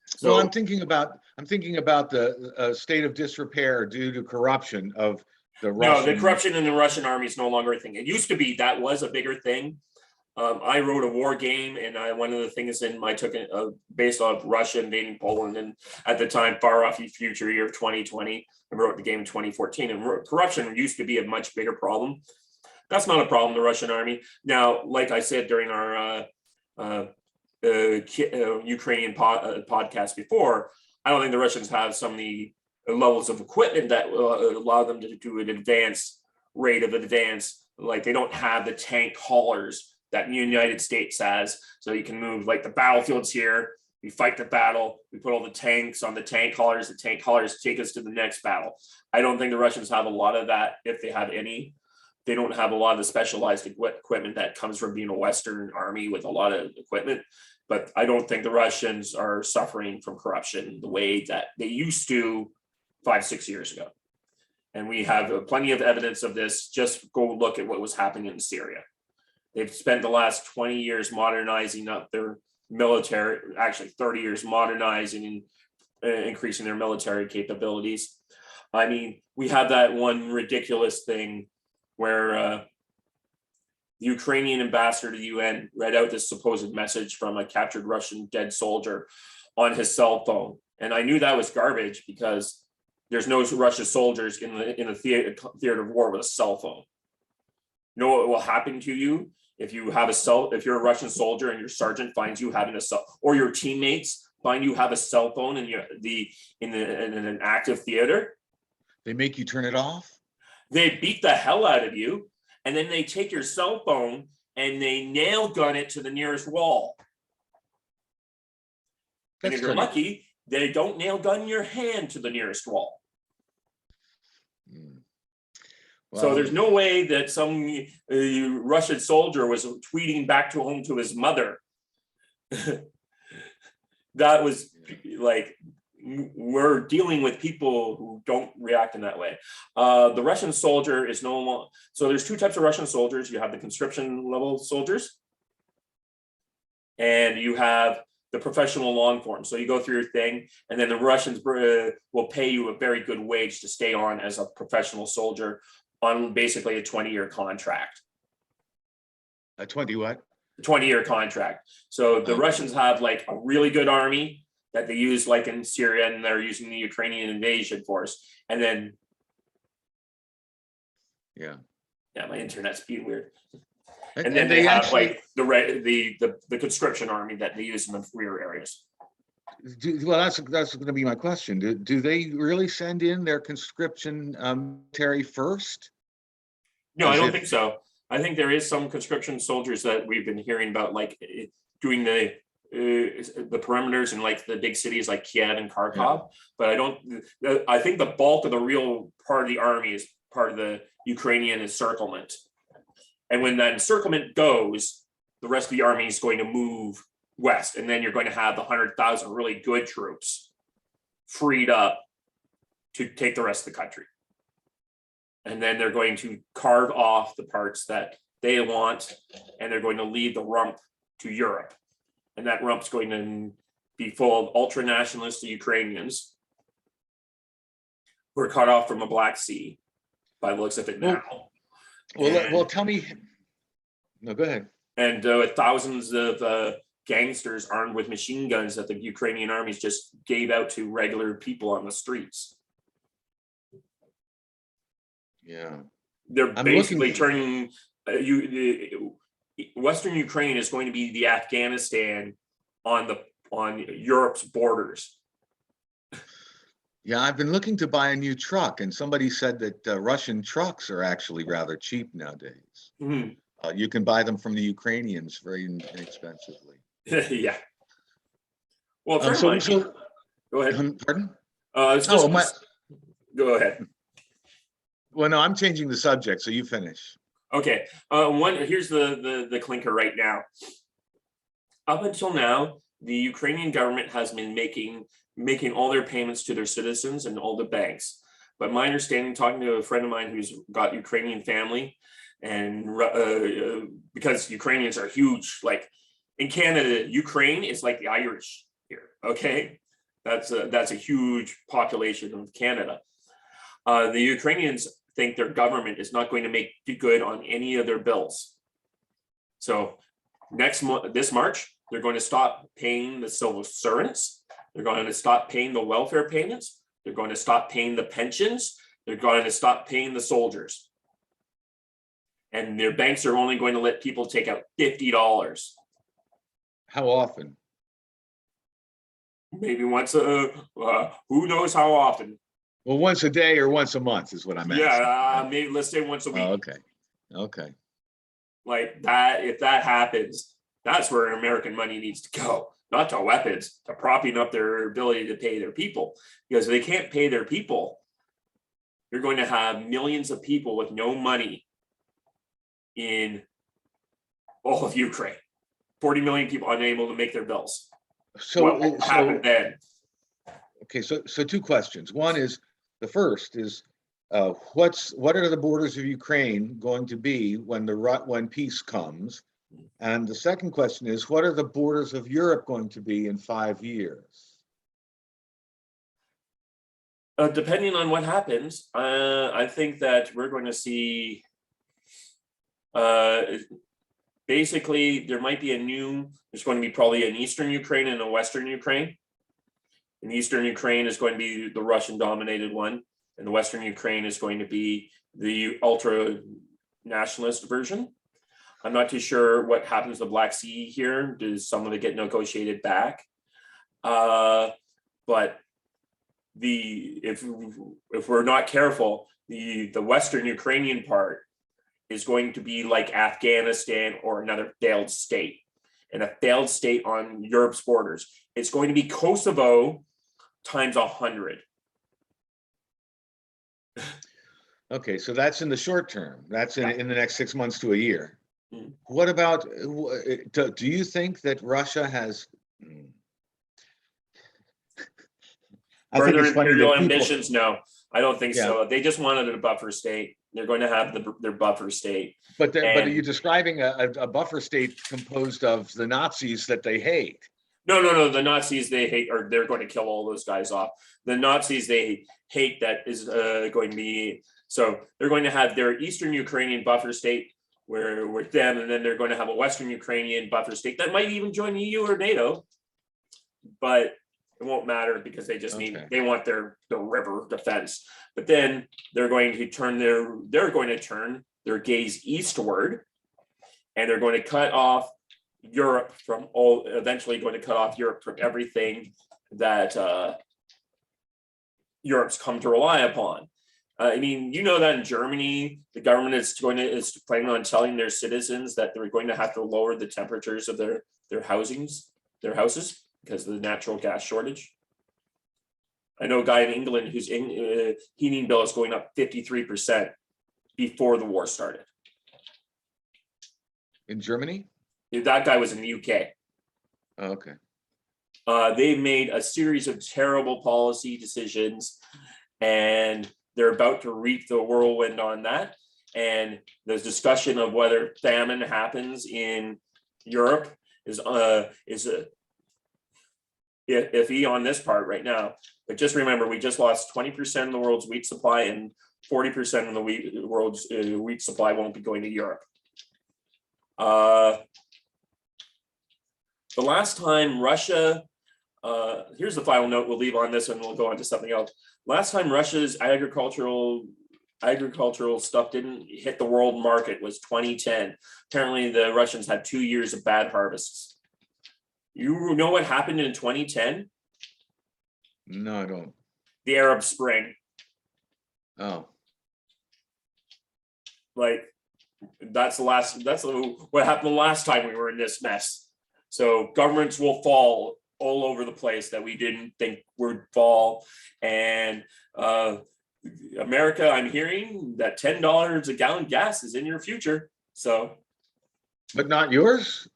So I'm thinking about the state of disrepair due to corruption of the Russian. No, the corruption in the Russian army is no longer a thing. It used to be that was a bigger thing. I wrote a war game, and one of the things I took it based off Russia invading Poland, and at the time, far off future year of 2020, I wrote the game in 2014. And corruption used to be a much bigger problem. That's not a problem in the Russian army now. Like I said during our Ukrainian podcast before, I don't think the Russians have some of the levels of equipment that will allow them to do an advanced rate of advance. Like they don't have the tank haulers that the United States has, so you can move like the battlefield's here. We fight the battle. We put all the tanks on the tank haulers. The tank haulers take us to the next battle. I don't think the Russians have a lot of that, if they have any. They don't have a lot of the specialized equipment that comes from being a Western army with a lot of equipment. But I don't think the Russians are suffering from corruption the way that they used to 5-6 years ago. And we have plenty of evidence of this. Just go look at what was happening in Syria. They've spent the last 20 years modernizing up their military, actually 30 years modernizing and increasing their military capabilities. I mean, we have that one ridiculous thing where the Ukrainian ambassador to the UN read out this supposed message from a captured Russian dead soldier on his cell phone. And I knew that was garbage because there's no Russian soldiers in the theater of war with a cell phone. You know what will happen to you if you have if you're a Russian soldier and your sergeant finds you having a cell, or your teammates find you have a cell phone in an active theater? They make you turn it off? They beat the hell out of you, and then they take your cell phone and they nail gun it to the nearest wall. And if you're lucky, they don't nail gun your hand to the nearest wall. Well, so there's no way that some Russian soldier was tweeting back to home to his mother. That was like, we're dealing with people who don't react in that way. The Russian soldier is no longer, so there's two types of Russian soldiers. You have the conscription level soldiers, and you have the professional long form. So you go through your thing, and then the Russians will pay you a very good wage to stay on as a professional soldier on basically a 20-year contract. A 20 what? 20-year contract. So the Oh, Russians have like a really good army that they use like in Syria, and they're using the Ukrainian invasion force. And then, yeah. yeah, my internet's being weird. And, And then and they they have actually like the conscription army that they use in the rear areas. well, that's going to be my question. Do they really send in their conscription military first? No, I As don't if think so. I think there is some conscription soldiers that we've been hearing about, like doing the perimeters in like the big cities like Kiev and Kharkov. Yeah. But I don't. I think the bulk of the real part of the army is part of the Ukrainian encirclement. And when that encirclement goes, the rest of the army is going to move west, and then you're going to have the 100,000 really good troops freed up to take the rest of the country. And then they're going to carve off the parts that they want, and they're going to leave the rump to Europe. And that rump's going to be full of ultra-nationalist Ukrainians who are cut off from the Black Sea, by the looks of it now. Well, tell me. No, go ahead. And with thousands of gangsters armed with machine guns that the Ukrainian armies just gave out to regular people on the streets. Yeah. They're I'm basically looking- turning Western Ukraine is going to be the Afghanistan on Europe's borders. Yeah, I've been looking to buy a new truck, and somebody said that Russian trucks are actually rather cheap nowadays. Mhm. You can buy them from the Ukrainians very inexpensively. Yeah. Well, So go ahead. pardon? It's just, Oh, go ahead. well, no, I'm changing the subject, so you finish. Okay. Here's the clinker right now. Up until now, the Ukrainian government has been making all their payments to their citizens and all the banks. But my understanding, talking to a friend of mine who's got Ukrainian family, and because Ukrainians are huge, like in Canada, Ukraine is like the Irish here. Okay, that's a huge population of Canada. The Ukrainians think their government is not going to make good on any of their bills. So this March, they're going to stop paying the civil servants. They're going to stop paying the welfare payments. They're going to stop paying the pensions. They're going to stop paying the soldiers. And their banks are only going to let people take out $50. How often? Maybe once who knows how often. Well, once a day or once a month is what I'm asking. Yeah, maybe let's say once a week. Oh, okay. Like that, if that happens, that's where American money needs to go, not to weapons, to propping up their ability to pay their people. Because if they can't pay their people, you're going to have millions of people with no money in all of Ukraine. 40 million people unable to make their bills. So what will happen then? Okay, so two questions. One is, the first is, what are the borders of Ukraine going to be when peace comes? And the second question is, what are the borders of Europe going to be in 5 years? Depending on what happens, I think that we're going to see. Basically, there might be there's going to be probably an Eastern Ukraine and a Western Ukraine. And Eastern Ukraine is going to be the Russian-dominated one, and the Western Ukraine is going to be the ultra-nationalist version. I'm not too sure what happens to the Black Sea here. Does some of it get negotiated back? But if we're not careful, the Western Ukrainian part is going to be like Afghanistan or another failed state, and a failed state on Europe's borders. It's going to be Kosovo times 100. Okay, so that's in the short term. That's in the next 6 months to a year. Mm. What about, do you think that Russia has? I think Further it's funny imperial that people, ambitions? No, I don't think Yeah. so. They just wanted a buffer state. They're going to have their buffer state. but are And- you describing a buffer state composed of the Nazis that they hate? No. The Nazis they hate, or they're going to kill all those guys off. The Nazis they hate that is going to be, so they're going to have their Eastern Ukrainian buffer state we're with them, and then they're going to have a Western Ukrainian buffer state that might even join the EU or NATO, but it won't matter because they just need, they want their river defense. But then they're going to turn their gaze eastward, and they're going to cut off Europe from eventually going to cut off Europe from everything that Europe's come to rely upon. I mean, you know that in Germany, the government is planning on telling their citizens that they're going to have to lower the temperatures of their houses because of the natural gas shortage. I know a guy in England whose heating bill is going up 53% before the war started. In Germany? That guy was in the UK. Oh, okay. They made a series of terrible policy decisions, and they're about to reap the whirlwind on that. And there's discussion of whether famine happens in Europe is iffy on this part right now. But just remember, we just lost 20% of the world's wheat supply, and 40% of the world's wheat supply won't be going to Europe. The last time Russia, here's the final note we'll leave on this, and we'll go on to something else. Last time Russia's agricultural stuff didn't hit the world market was 2010. Apparently the Russians had 2 years of bad harvests. You know what happened in 2010? No, I don't. The Arab Spring. Oh. Like, that's what happened the last time we were in this mess. So governments will fall all over the place that we didn't think would fall. And America, I'm hearing that $10 a gallon gas is in your future. So, but not yours?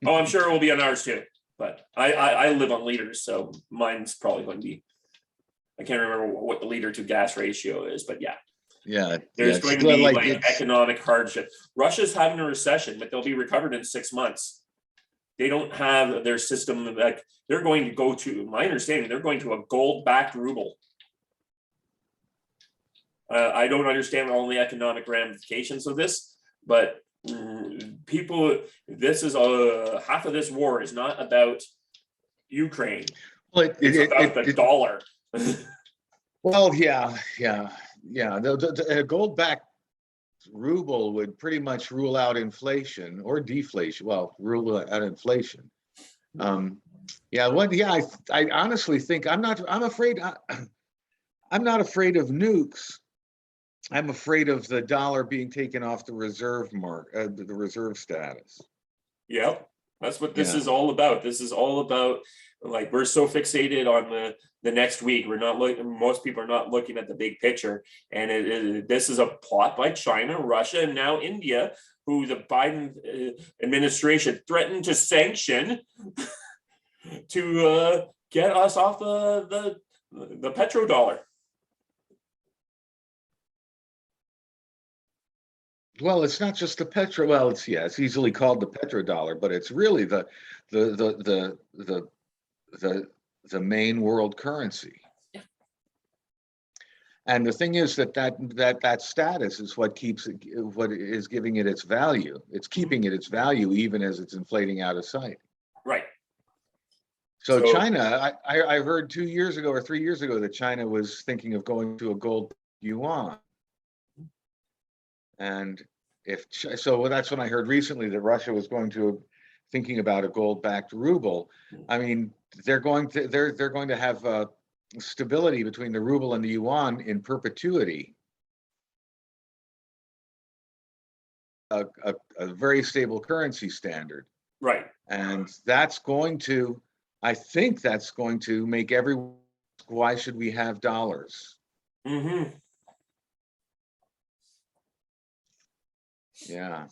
Oh, I'm sure it will be on ours too. But I live on liters, so mine's probably going to be, I can't remember what the liter to gas ratio is, but yeah. Yeah. There's going to be like economic hardship. Russia's having a recession, but they'll be recovered in 6 months. They don't have their system, like they're going to go to, my understanding, they're going to a gold-backed ruble. I don't understand all the economic ramifications of this, but people, this is half of this war is not about Ukraine. Well, it's about the dollar. Well, yeah. The gold-backed ruble would pretty much rule out inflation or deflation. Well, rule out inflation. I honestly think I'm not afraid of nukes. I'm afraid of the dollar being taken off the reserve the reserve status. Yep, that's what this is all about. This is all about, like, we're so fixated on the next week. We're not looking. Most people are not looking at the big picture. And this is a plot by China, Russia, and now India, who the Biden administration threatened to sanction to get us off the petrodollar. Well, it's not just the petro. Well, it's easily called the petrodollar, but it's really the main world currency. Yeah. And the thing is that status is what is giving it its value. It's keeping it its value even as it's inflating out of sight. Right. So China, I heard 2 years ago or 3 years ago that China was thinking of going to a gold yuan. And that's when I heard recently that Russia was thinking about a gold-backed ruble. I mean, they're going to have stability between the ruble and the yuan in perpetuity. A very stable currency standard. Right. And I think that's going to make everyone ask, why should we have dollars? Mm-hmm. Yeah.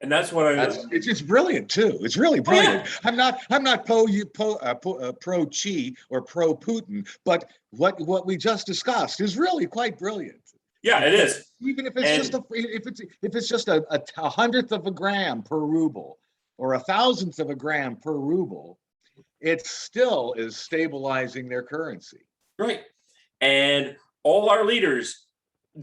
And that's what it's brilliant too. It's really brilliant. Oh, yeah. I'm not pro Xi or pro Putin, but what we just discussed is really quite brilliant. Yeah, it is. Even if it's just a 100th of a gram per ruble or a 1,000th of a gram per ruble, it still is stabilizing their currency. Right. And all our leaders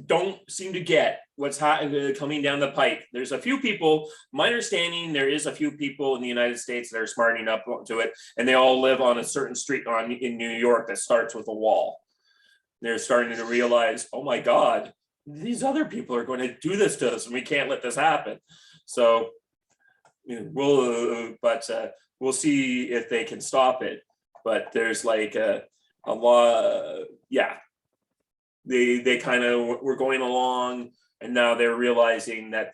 don't seem to get coming down the pike. There's a few people, my understanding, there is a few people in the United States that are smartening up to it, and they all live on a certain street in New York that starts with a wall. They're starting to realize, oh my God, these other people are going to do this to us, and we can't let this happen. So we'll see if they can stop it. But there's like a lot, yeah. They kind of were going along, and now they're realizing that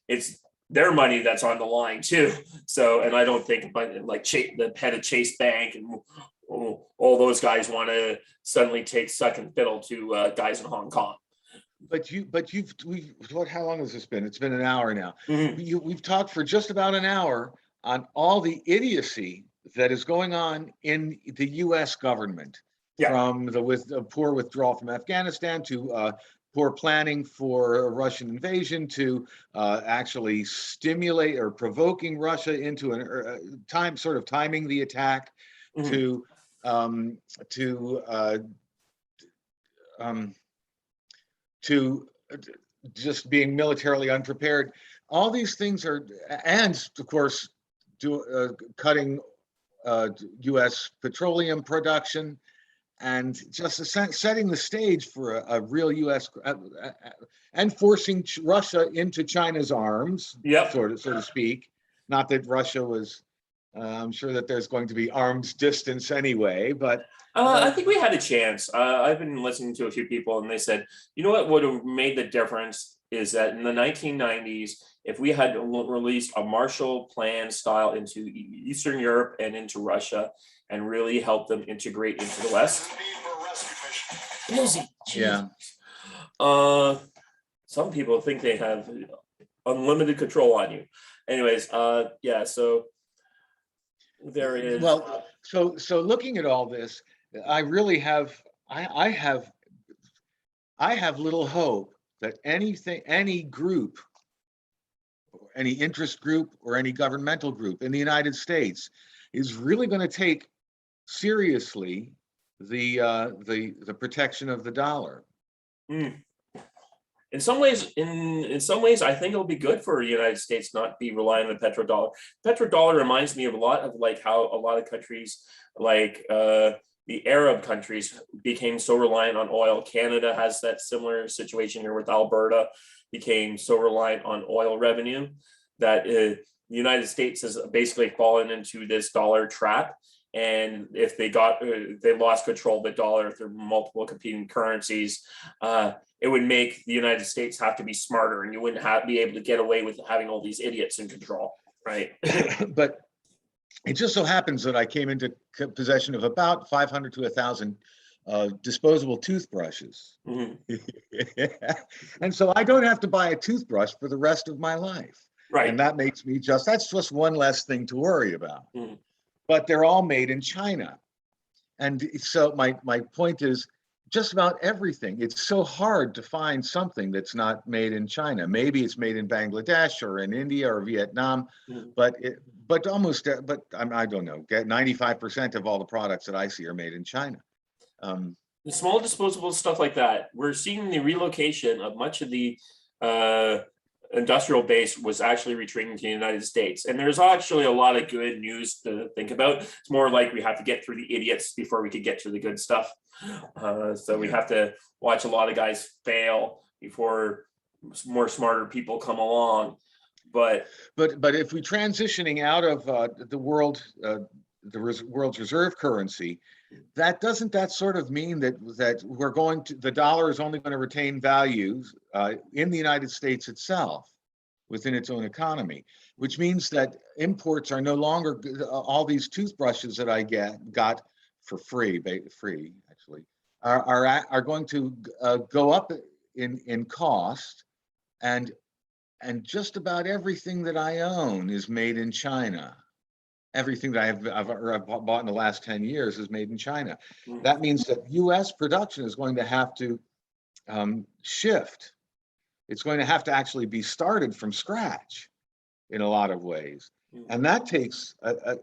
it's their money that's on the line too. So, and I don't think like the head of Chase Bank and all those guys want to suddenly take second fiddle to guys in Hong Kong. How long has this been? It's been an hour now. Mm-hmm. We've talked for just about an hour on all the idiocy that is going on in the U.S. government, from the poor withdrawal from Afghanistan to poor planning for a Russian invasion to actually stimulate or provoking Russia into timing the attack, mm-hmm. to just being militarily unprepared. All these things are, and of course, cutting U.S. petroleum production, and just setting the stage for a real U.S. And forcing Russia into China's arms, so to speak. Not that Russia was. I'm sure that there's going to be arms distance anyway, but. I think we had a chance. I've been listening to a few people, and they said, you know what would have made the difference is that in the 1990s, if we had released a Marshall Plan style into Eastern Europe and into Russia, and really helped them integrate into the West. Yeah. Some people think they have unlimited control on you. Anyways, yeah. So there is. Well, so looking at all this, I really have. I have little hope that any group, any interest group, or any governmental group in the United States is really going to take seriously the protection of the dollar. In some ways, I think it'll be good for the United States not be relying on the petrodollar. Petrodollar reminds me of a lot of like how a lot of countries, like the Arab countries, became so reliant on oil. Canada has that similar situation here with Alberta, became so reliant on oil revenue that the United States has basically fallen into this dollar trap. And if they lost control of the dollar through multiple competing currencies, it would make the United States have to be smarter, and you wouldn't be able to get away with having all these idiots in control, right? But it just so happens that I came into possession of about 500 to 1,000 disposable toothbrushes. Mm-hmm. And so I don't have to buy a toothbrush for the rest of my life. Right. And that makes me that's just one less thing to worry about. Mm-hmm. But they're all made in China. And so my point is, just about everything, it's so hard to find something that's not made in China. Maybe it's made in Bangladesh or in India or Vietnam, mm-hmm. but I don't know, 95% of all the products that I see are made in China. The small disposable stuff like that, we're seeing the relocation of much of the industrial base was actually retreating to the United States. And there's actually a lot of good news to think about. It's more like we have to get through the idiots before we could get to the good stuff. So we have to watch a lot of guys fail before more smarter people come along. But if we're transitioning out of the world's reserve currency, doesn't that sort of mean that we're going to, the dollar is only going to retain values in the United States itself, within its own economy, which means that imports are no longer, all these toothbrushes that I got for free actually, are going to go up in cost, and just about everything that I own is made in China. Everything that I've bought in the last 10 years is made in China. Mm-hmm. That means that U.S. production is going to have to shift. It's going to have to actually be started from scratch in a lot of ways. Mm-hmm. And that takes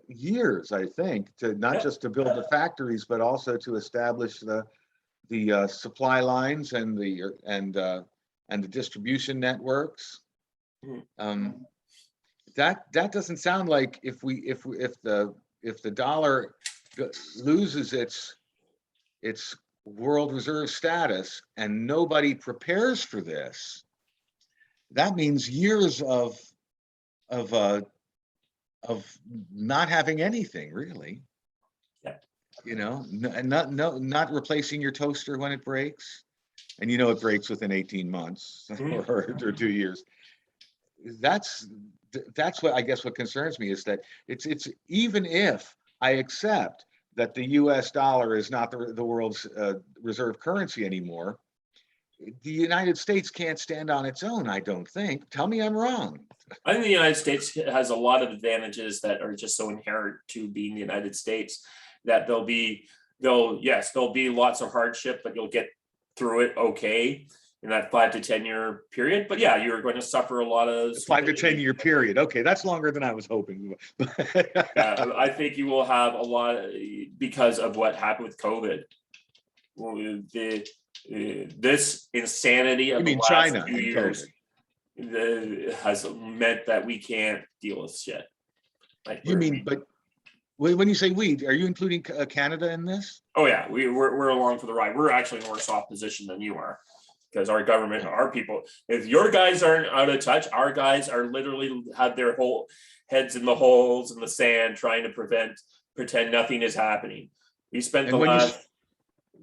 years, I think, to not just to build the factories, but also to establish the supply lines and and the distribution networks. Mhm. That doesn't sound like if the dollar loses its world reserve status and nobody prepares for this, that means years of not having anything really. Yeah. You know, and not replacing your toaster when it breaks, and you know it breaks within 18 months Mhm. or 2 years. That's what I guess what concerns me is that it's even if I accept that the U.S. dollar is not the world's reserve currency anymore, the United States can't stand on its own. I don't think. Tell me I'm wrong. I think the United States has a lot of advantages that are just so inherent to being the United States that there'll be lots of hardship, but you'll get through it okay in that 5 to 10 year period. But yeah, you're going to suffer a lot of 5 to 10 year period. Okay, that's longer than I was hoping. I think you will have a lot because of what happened with COVID. This insanity of You the mean last China 2 years and has meant that we can't deal with shit. Like you mean, but when you say we, are you including Canada in this? oh yeah, we're along for the ride. We're actually in a worse off position than you are because our government, our people. If your guys aren't out of touch, our guys are literally have their whole heads in the holes in the sand trying to pretend nothing is happening. We spent And the when you last.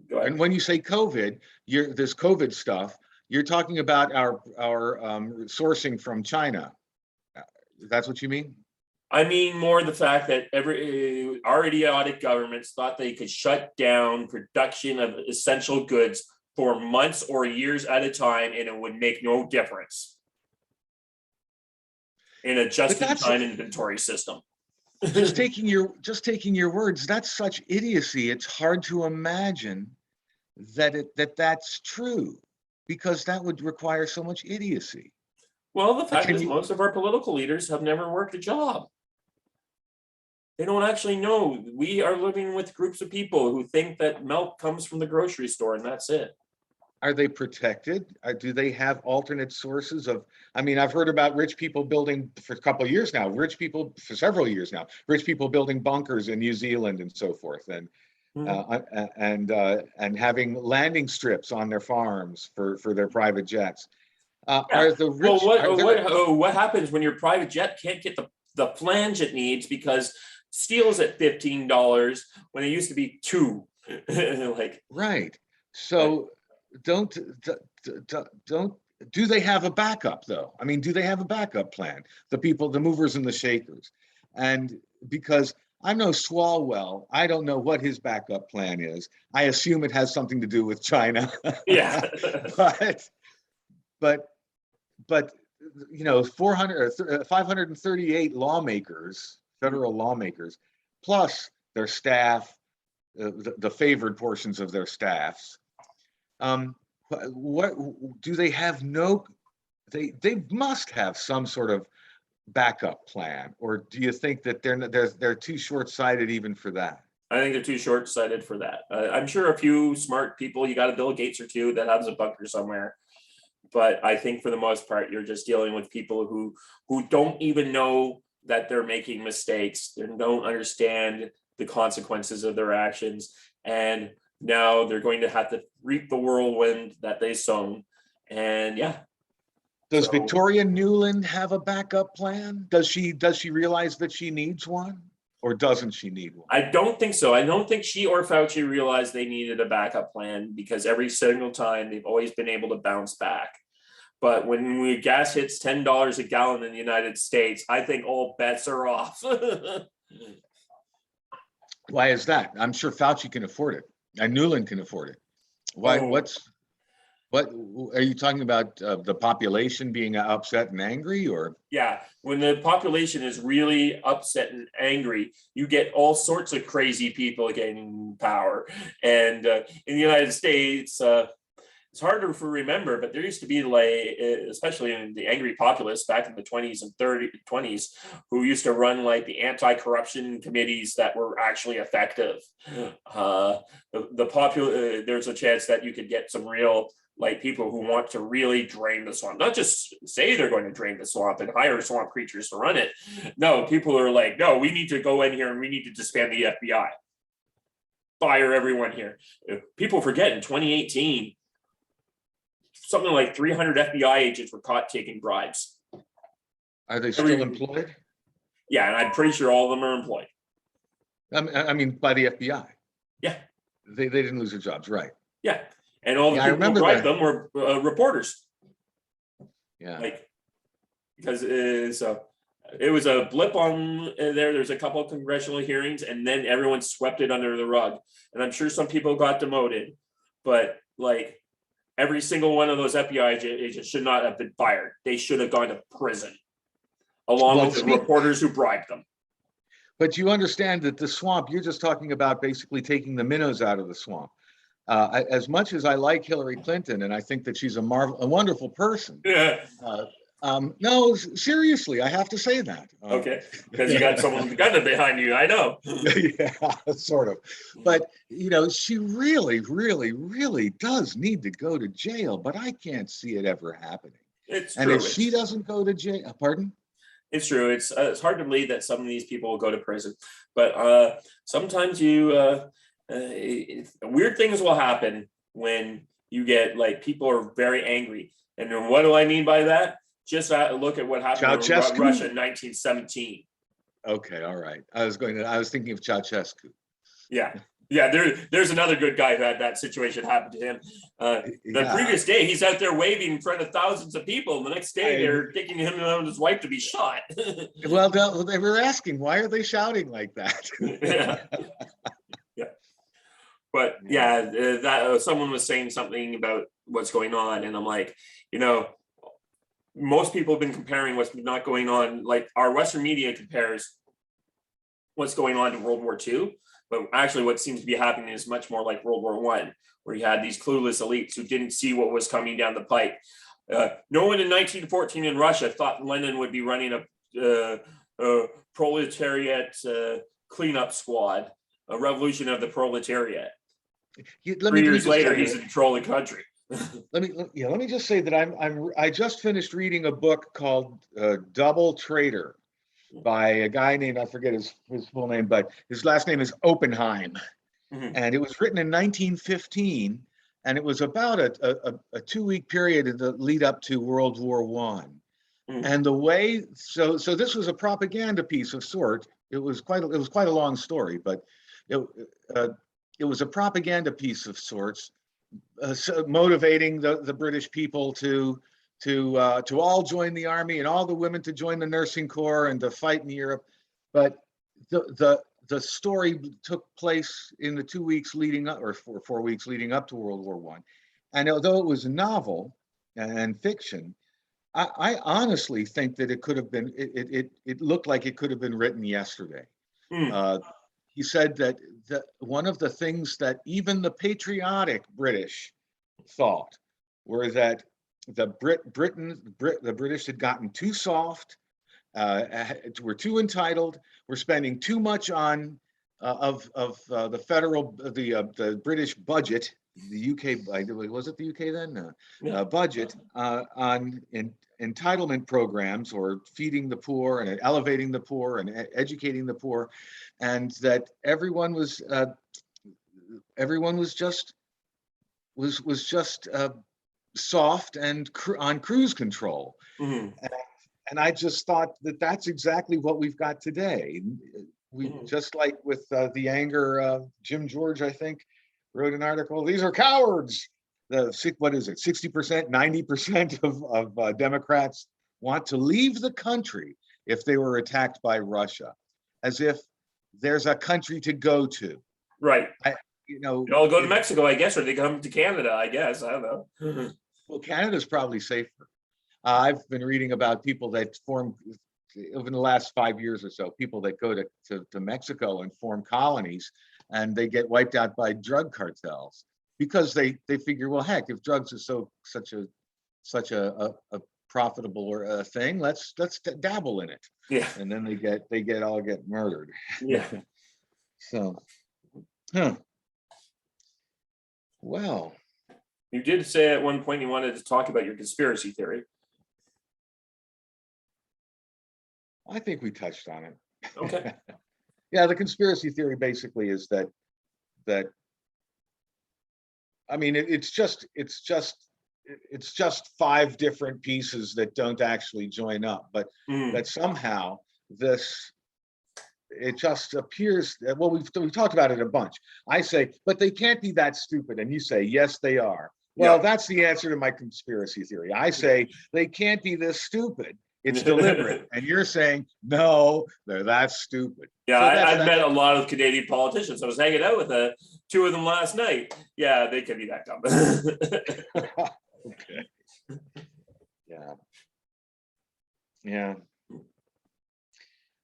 Go ahead. and when you say COVID, this COVID stuff, you're talking about our sourcing from China. That's what you mean? I mean more the fact that our idiotic governments thought they could shut down production of essential goods for months or years at a time, and it would make no difference in a just-in-time inventory system. just taking your words. That's such idiocy. It's hard to imagine that's true, because that would require so much idiocy. Well, the fact is, most of our political leaders have never worked a job. They don't actually know. We are living with groups of people who think that milk comes from the grocery store and that's it. Are they protected? Do they have alternate sources of? I mean, I've heard about rich people building for a couple of years now. Rich people for several years now. Rich people building bunkers in New Zealand and so forth, and having landing strips on their farms for their private jets. Are the rich? Well, what happens when your private jet can't get the flange it needs because steel's at $15 when it used to be $2? Like right. So do they have a backup though? I mean, do they have a backup plan? The people, the movers and the shakers, and because I know Swalwell, I don't know what his backup plan is. I assume it has something to do with China. Yeah. but you know, 538 lawmakers, federal lawmakers, plus their staff, the favored portions of their staffs. What do they have? They must have some sort of backup plan, or do you think that they're too short-sighted even for that? I think they're too short-sighted for that. I'm sure a few smart people, you got a Bill Gates or two that has a bunker somewhere. But I think for the most part, you're just dealing with people who don't even know that they're making mistakes. They don't understand the consequences of their actions. And now they're going to have to reap the whirlwind that they sown. And yeah. Does Victoria Nuland have a backup plan? Does she realize that she needs one? Or doesn't she need one? I don't think so. I don't think she or Fauci realized they needed a backup plan because every single time they've always been able to bounce back. But when gas hits $10 a gallon in the United States, I think all bets are off. Why is that? I'm sure Fauci can afford it, and Nuland can afford it. Why? What are you talking about? The population being upset and angry, or? Yeah, when the population is really upset and angry, you get all sorts of crazy people gaining power. And in the United States, it's harder to remember, but there used to be, like, especially in the angry populists back in the 20s and 20s, who used to run like the anti-corruption committees that were actually effective. There's a chance that you could get some real like people who want to really drain the swamp, not just say they're going to drain the swamp and hire swamp creatures to run it. No, people are like, no, we need to go in here and we need to disband the FBI. Fire everyone here. People forget in 2018, something like 300 FBI agents were caught taking bribes. Are they still employed? Yeah, and I'm pretty sure all of them are employed. I mean, by the FBI. Yeah. They didn't lose their jobs, right? Yeah. And all the Yeah, I people who remember bribed that. them were reporters. Yeah. Like, because so it was a blip on there. There's a couple of congressional hearings, and then everyone swept it under the rug. And I'm sure some people got demoted, but like every single one of those FBI agents should not have been fired. They should have gone to prison, along with the reporters who bribed them. But you understand that the swamp, you're just talking about basically taking the minnows out of the swamp. As much as I like Hillary Clinton, and I think that she's a wonderful person. Yeah. No, seriously, I have to say that. Okay, because you got someone with a gun behind you. I know. Yeah, sort of. But you know, she really, really, really does need to go to jail. But I can't see it ever happening. It's and true. if she doesn't go to jail, pardon? It's true. It's hard to believe that some of these people will go to prison, but sometimes weird things will happen when you get like people are very angry. And then what do I mean by that? Just look at what happened in Russia in 1917. Okay, all right. I was thinking of Ceausescu. Yeah. Yeah, there's another good guy who had that situation happen to him. The previous day, he's out there waving in front of thousands of people. And the next day, they're taking him and his wife to be shot. Well, they were asking, why are they shouting like that? Yeah. Yeah. But yeah, that someone was saying something about what's going on, and I'm like, you know, most people have been comparing what's not going on. Like our Western media compares what's going on to World War II. But actually what seems to be happening is much more like World War I, where you had these clueless elites who didn't see what was coming down the pike. No one in 1914 in Russia thought Lenin would be running a proletariat cleanup squad, a revolution of the proletariat. 3 years later, he's in control of the country. Let me just say that I just finished reading a book called Double Traitor by a guy named, I forget his full name, but his last name is Oppenheim. Mm-hmm. And it was written in 1915, and it was about a 2-week period in the lead up to World War I. Mm-hmm. And the way, so this was a propaganda piece of sort. It was quite a long story, but it was a propaganda piece of sorts, motivating the British people to all join the army and all the women to join the nursing corps and to fight in Europe. But the story took place in the 2 weeks leading up, or 4 weeks leading up to World War I. And although it was a novel and fiction, I honestly think that it could have been, it looked like it could have been written yesterday. He said that one of the things that even the patriotic British thought were that the British had gotten too soft, were too entitled, were spending too much on the federal, the British budget, the UK, was it the UK then? Budget on entitlement programs, or feeding the poor and elevating the poor and educating the poor, and that everyone was just soft and on cruise control. Mm-hmm. And I just thought that that's exactly what we've got today. We just like with the anger, Jim George, I think, wrote an article, these are cowards. What is it, 60%, 90% of Democrats want to leave the country if they were attacked by Russia, as if there's a country to go to. Right. You know, they all go to Mexico, I guess, or they come to Canada, I guess. I don't know. Well, Canada's probably safer. I've been reading about people that form, over the last 5 years or so, people that go to Mexico and form colonies, and they get wiped out by drug cartels because they figure, well, heck, if drugs are such a profitable thing, let's dabble in it. Yeah. And then they all get murdered. Yeah. So, well, You did say at one point you wanted to talk about your conspiracy theory. I think we touched on it. Okay. Yeah, the conspiracy theory basically is that I mean it's just 5 different pieces that don't actually join up, but Mm. that somehow this it just appears that, well, we've talked about it a bunch. I say, but they can't be that stupid, and you say, yes, they are. Well, Yeah. that's the answer to my conspiracy theory. I say they can't be this stupid. It's deliberate, and you're saying no, they're that stupid. Yeah, So that's I've that. met a lot of Canadian politicians. I was hanging out with 2 of them last night. Yeah, they can be that dumb. Okay. Yeah. Yeah.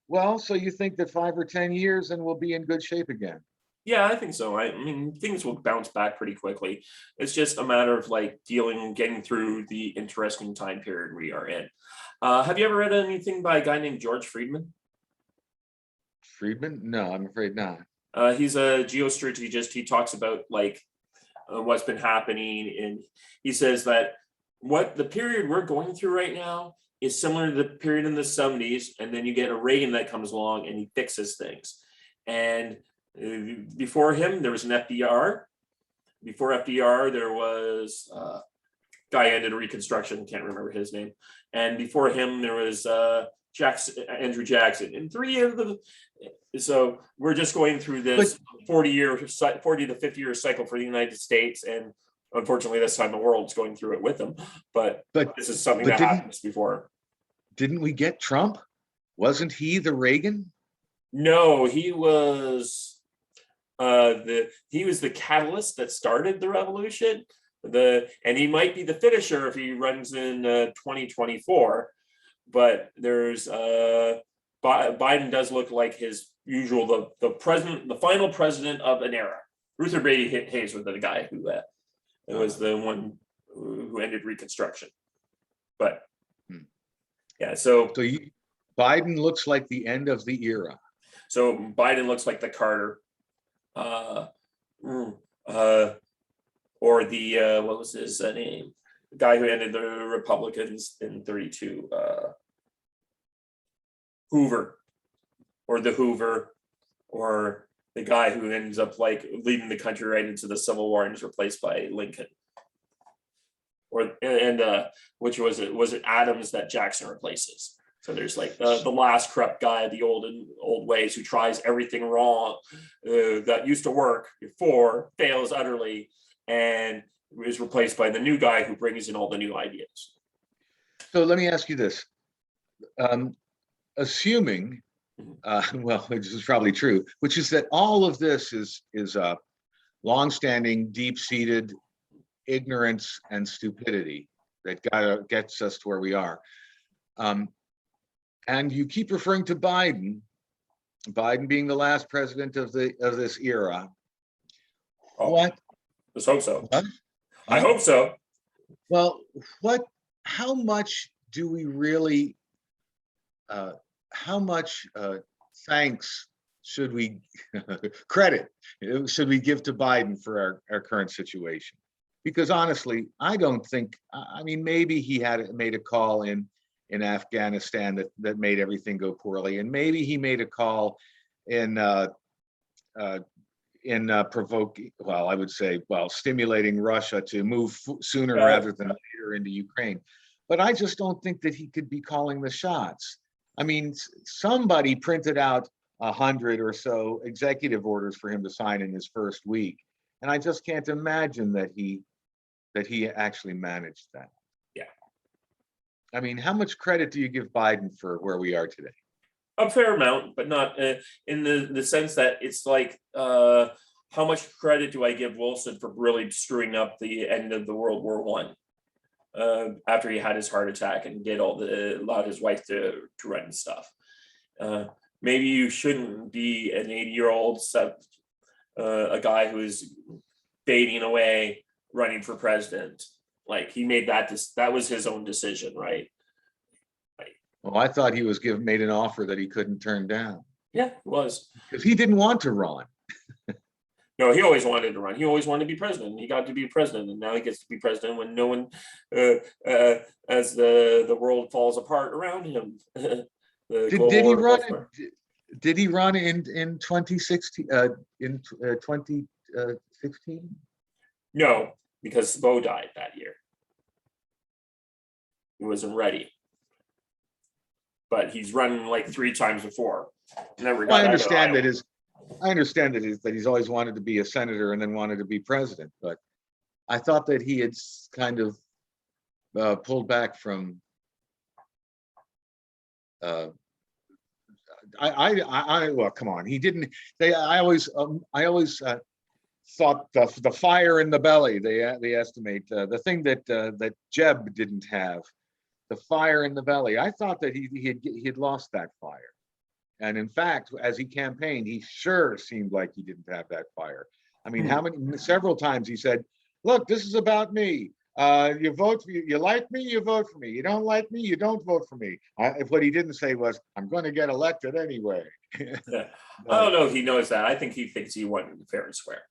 Well, so you think that 5 or 10 years and we'll be in good shape again? Yeah, I think so. I mean, things will bounce back pretty quickly. It's just a matter of like getting through the interesting time period we are in. Have you ever read anything by a guy named George Friedman? Friedman? No, I'm afraid not. He's a geostrategist. He talks about like what's been happening, and he says that what the period we're going through right now is similar to the period in the 70s, and then you get a Reagan that comes along and he fixes things. And before him, there was an FDR. Before FDR, there was a guy ended Reconstruction, can't remember his name. And before him, there was Andrew Jackson. And 3 of them. So we're just going through this 40 to 50 year cycle for the United States. And unfortunately, this time the world's going through it with them. But this is something that happens before. Didn't we get Trump? Wasn't he the Reagan? No, he was the catalyst that started the revolution. And he might be the finisher if he runs in 2024. But there's Biden does look like his usual the final president of an era. Ruther Brady Hayes was the guy who was the one who ended Reconstruction. But yeah, so Biden looks like the end of the era. So Biden looks like the Carter, or the what was his name? The guy who ended the Republicans in 32, Hoover, or the Hoover, or the guy who ends up like leading the country right into the Civil War and is replaced by Lincoln. Which was it? Was it Adams that Jackson replaces? So there's like the last corrupt guy, the old ways, who tries everything wrong that used to work before, fails utterly, and is replaced by the new guy who brings in all the new ideas. So let me ask you this: assuming, well, which is probably true, which is that all of this is longstanding, deep-seated ignorance and stupidity that gets us to where we are. And you keep referring to Biden being the last president of this era. Oh, what? Let's hope so. What? I hope so. Well, how much do we really, how much thanks should we, credit should we give to Biden for our current situation? Because honestly, I don't think, I mean, maybe he made a call in Afghanistan that made everything go poorly, and maybe he made a call in provoking, well, I would say, stimulating Russia to move sooner rather than later into Ukraine. But I just don't think that he could be calling the shots. I mean, somebody printed out 100 or so executive orders for him to sign in his first week, and I just can't imagine that he actually managed that. Yeah. I mean, how much credit do you give Biden for where we are today? A fair amount, but not in the sense that it's like, how much credit do I give Wilson for really screwing up the end of the World War I, after he had his heart attack and allowed his wife to run stuff. Maybe you shouldn't be an 80-year-old, a guy who is fading away, running for president. Like, he made that was his own decision, right? Well, I thought he was made an offer that he couldn't turn down. Yeah, it was. Because he didn't want to run. No, he always wanted to run. He always wanted to be president. He got to be president, and now he gets to be president when no one, as the world falls apart around him. The global Did he order run? falls apart. Did he run in 2016? In 2016? No, because Bo died that year. He wasn't ready. But he's run like 3 times before. Never got I out of understand Iowa. that I understand that he's always wanted to be a senator and then wanted to be president, but I thought that he had kind of pulled back from. Well, come on, he didn't. I always thought the fire in the belly. They estimate the thing that Jeb didn't have, the fire in the belly. I thought that he had lost that fire. And in fact, as he campaigned, he sure seemed like he didn't have that fire. I mean, several times he said, look, this is about me. You vote for you like me, you vote for me. You don't like me, you don't vote for me. If what he didn't say was, I'm going to get elected anyway. Yeah. I don't know if he knows that. I think he thinks he won fair and square.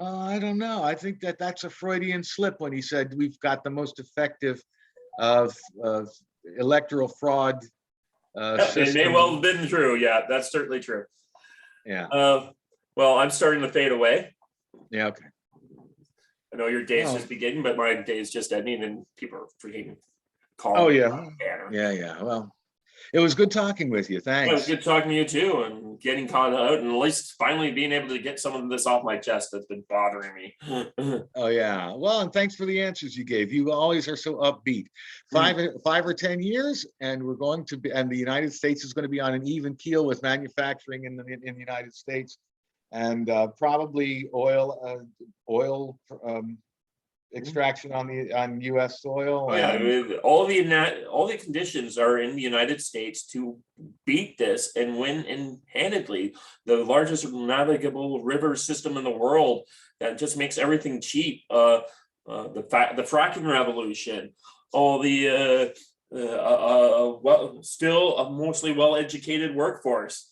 I don't know. I think that's a Freudian slip when he said we've got the most effective electoral fraud It may well have been true. Yeah, that's certainly true. Yeah. Well, I'm starting to fade away. Yeah. Okay. I know your day's just beginning, but my day is just ending, and people are freaking calling. Oh yeah. Yeah. Well, it was good talking with you. Thanks. It was good talking to you too, and getting caught out, and at least finally being able to get some of this off my chest that's been bothering me. Oh yeah. Well, and thanks for the answers you gave. You always are so upbeat. 5 or 10 years, and we're going to be, and the United States is going to be on an even keel with manufacturing in the United States, and probably oil extraction on U.S. soil. Oh, yeah, all the conditions are in the United States to beat this and win handedly. The largest navigable river system in the world that just makes everything cheap. The fracking revolution, all the still a mostly well-educated workforce,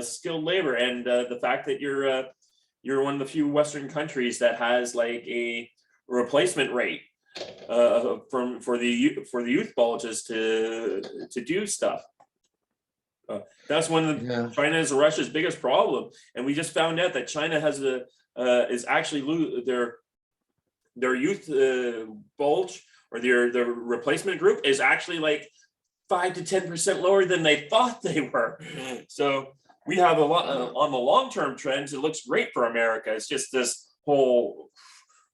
skilled labor, and the fact that you're one of the few Western countries that has like a replacement rate for the youth bulges to do stuff. That's one of China is Russia's biggest problem, and we just found out that China has is actually their youth bulge, or their replacement group is actually like 5 to 10% lower than they thought they were. So we have a lot on the long-term trends. It looks great for America. It's just this whole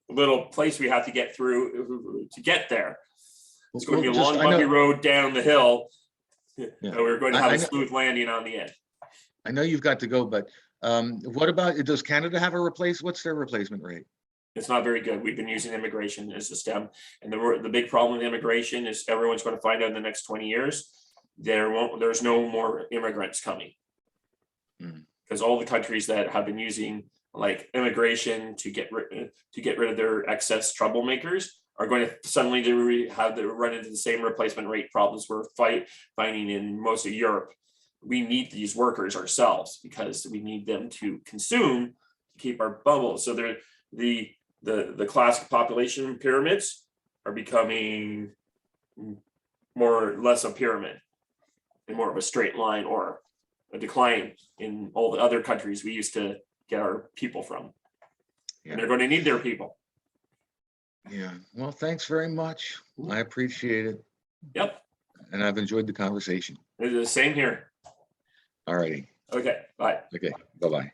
little place we have to get through to get there. It's going to be a long bumpy road down the hill. Yeah. We're going to have a smooth landing on the end. I know you've got to go, but what about, does Canada have what's their replacement rate? It's not very good. We've been using immigration as a stem, and the big problem with immigration is everyone's going to find out in the next 20 years there's no more immigrants coming, because all the countries that have been using like immigration to get rid of their excess troublemakers are going to suddenly run into the same replacement rate problems we're finding in most of Europe. We need these workers ourselves because we need them to consume to keep our bubble. So the classic population pyramids are becoming more or less a pyramid and more of a straight line or a decline in all the other countries we used to get our people from. And they're going to need their people. Yeah. Well, thanks very much. I appreciate it. Yep. And I've enjoyed the conversation. It's the same here. All righty. Okay. Bye. Okay. Bye-bye.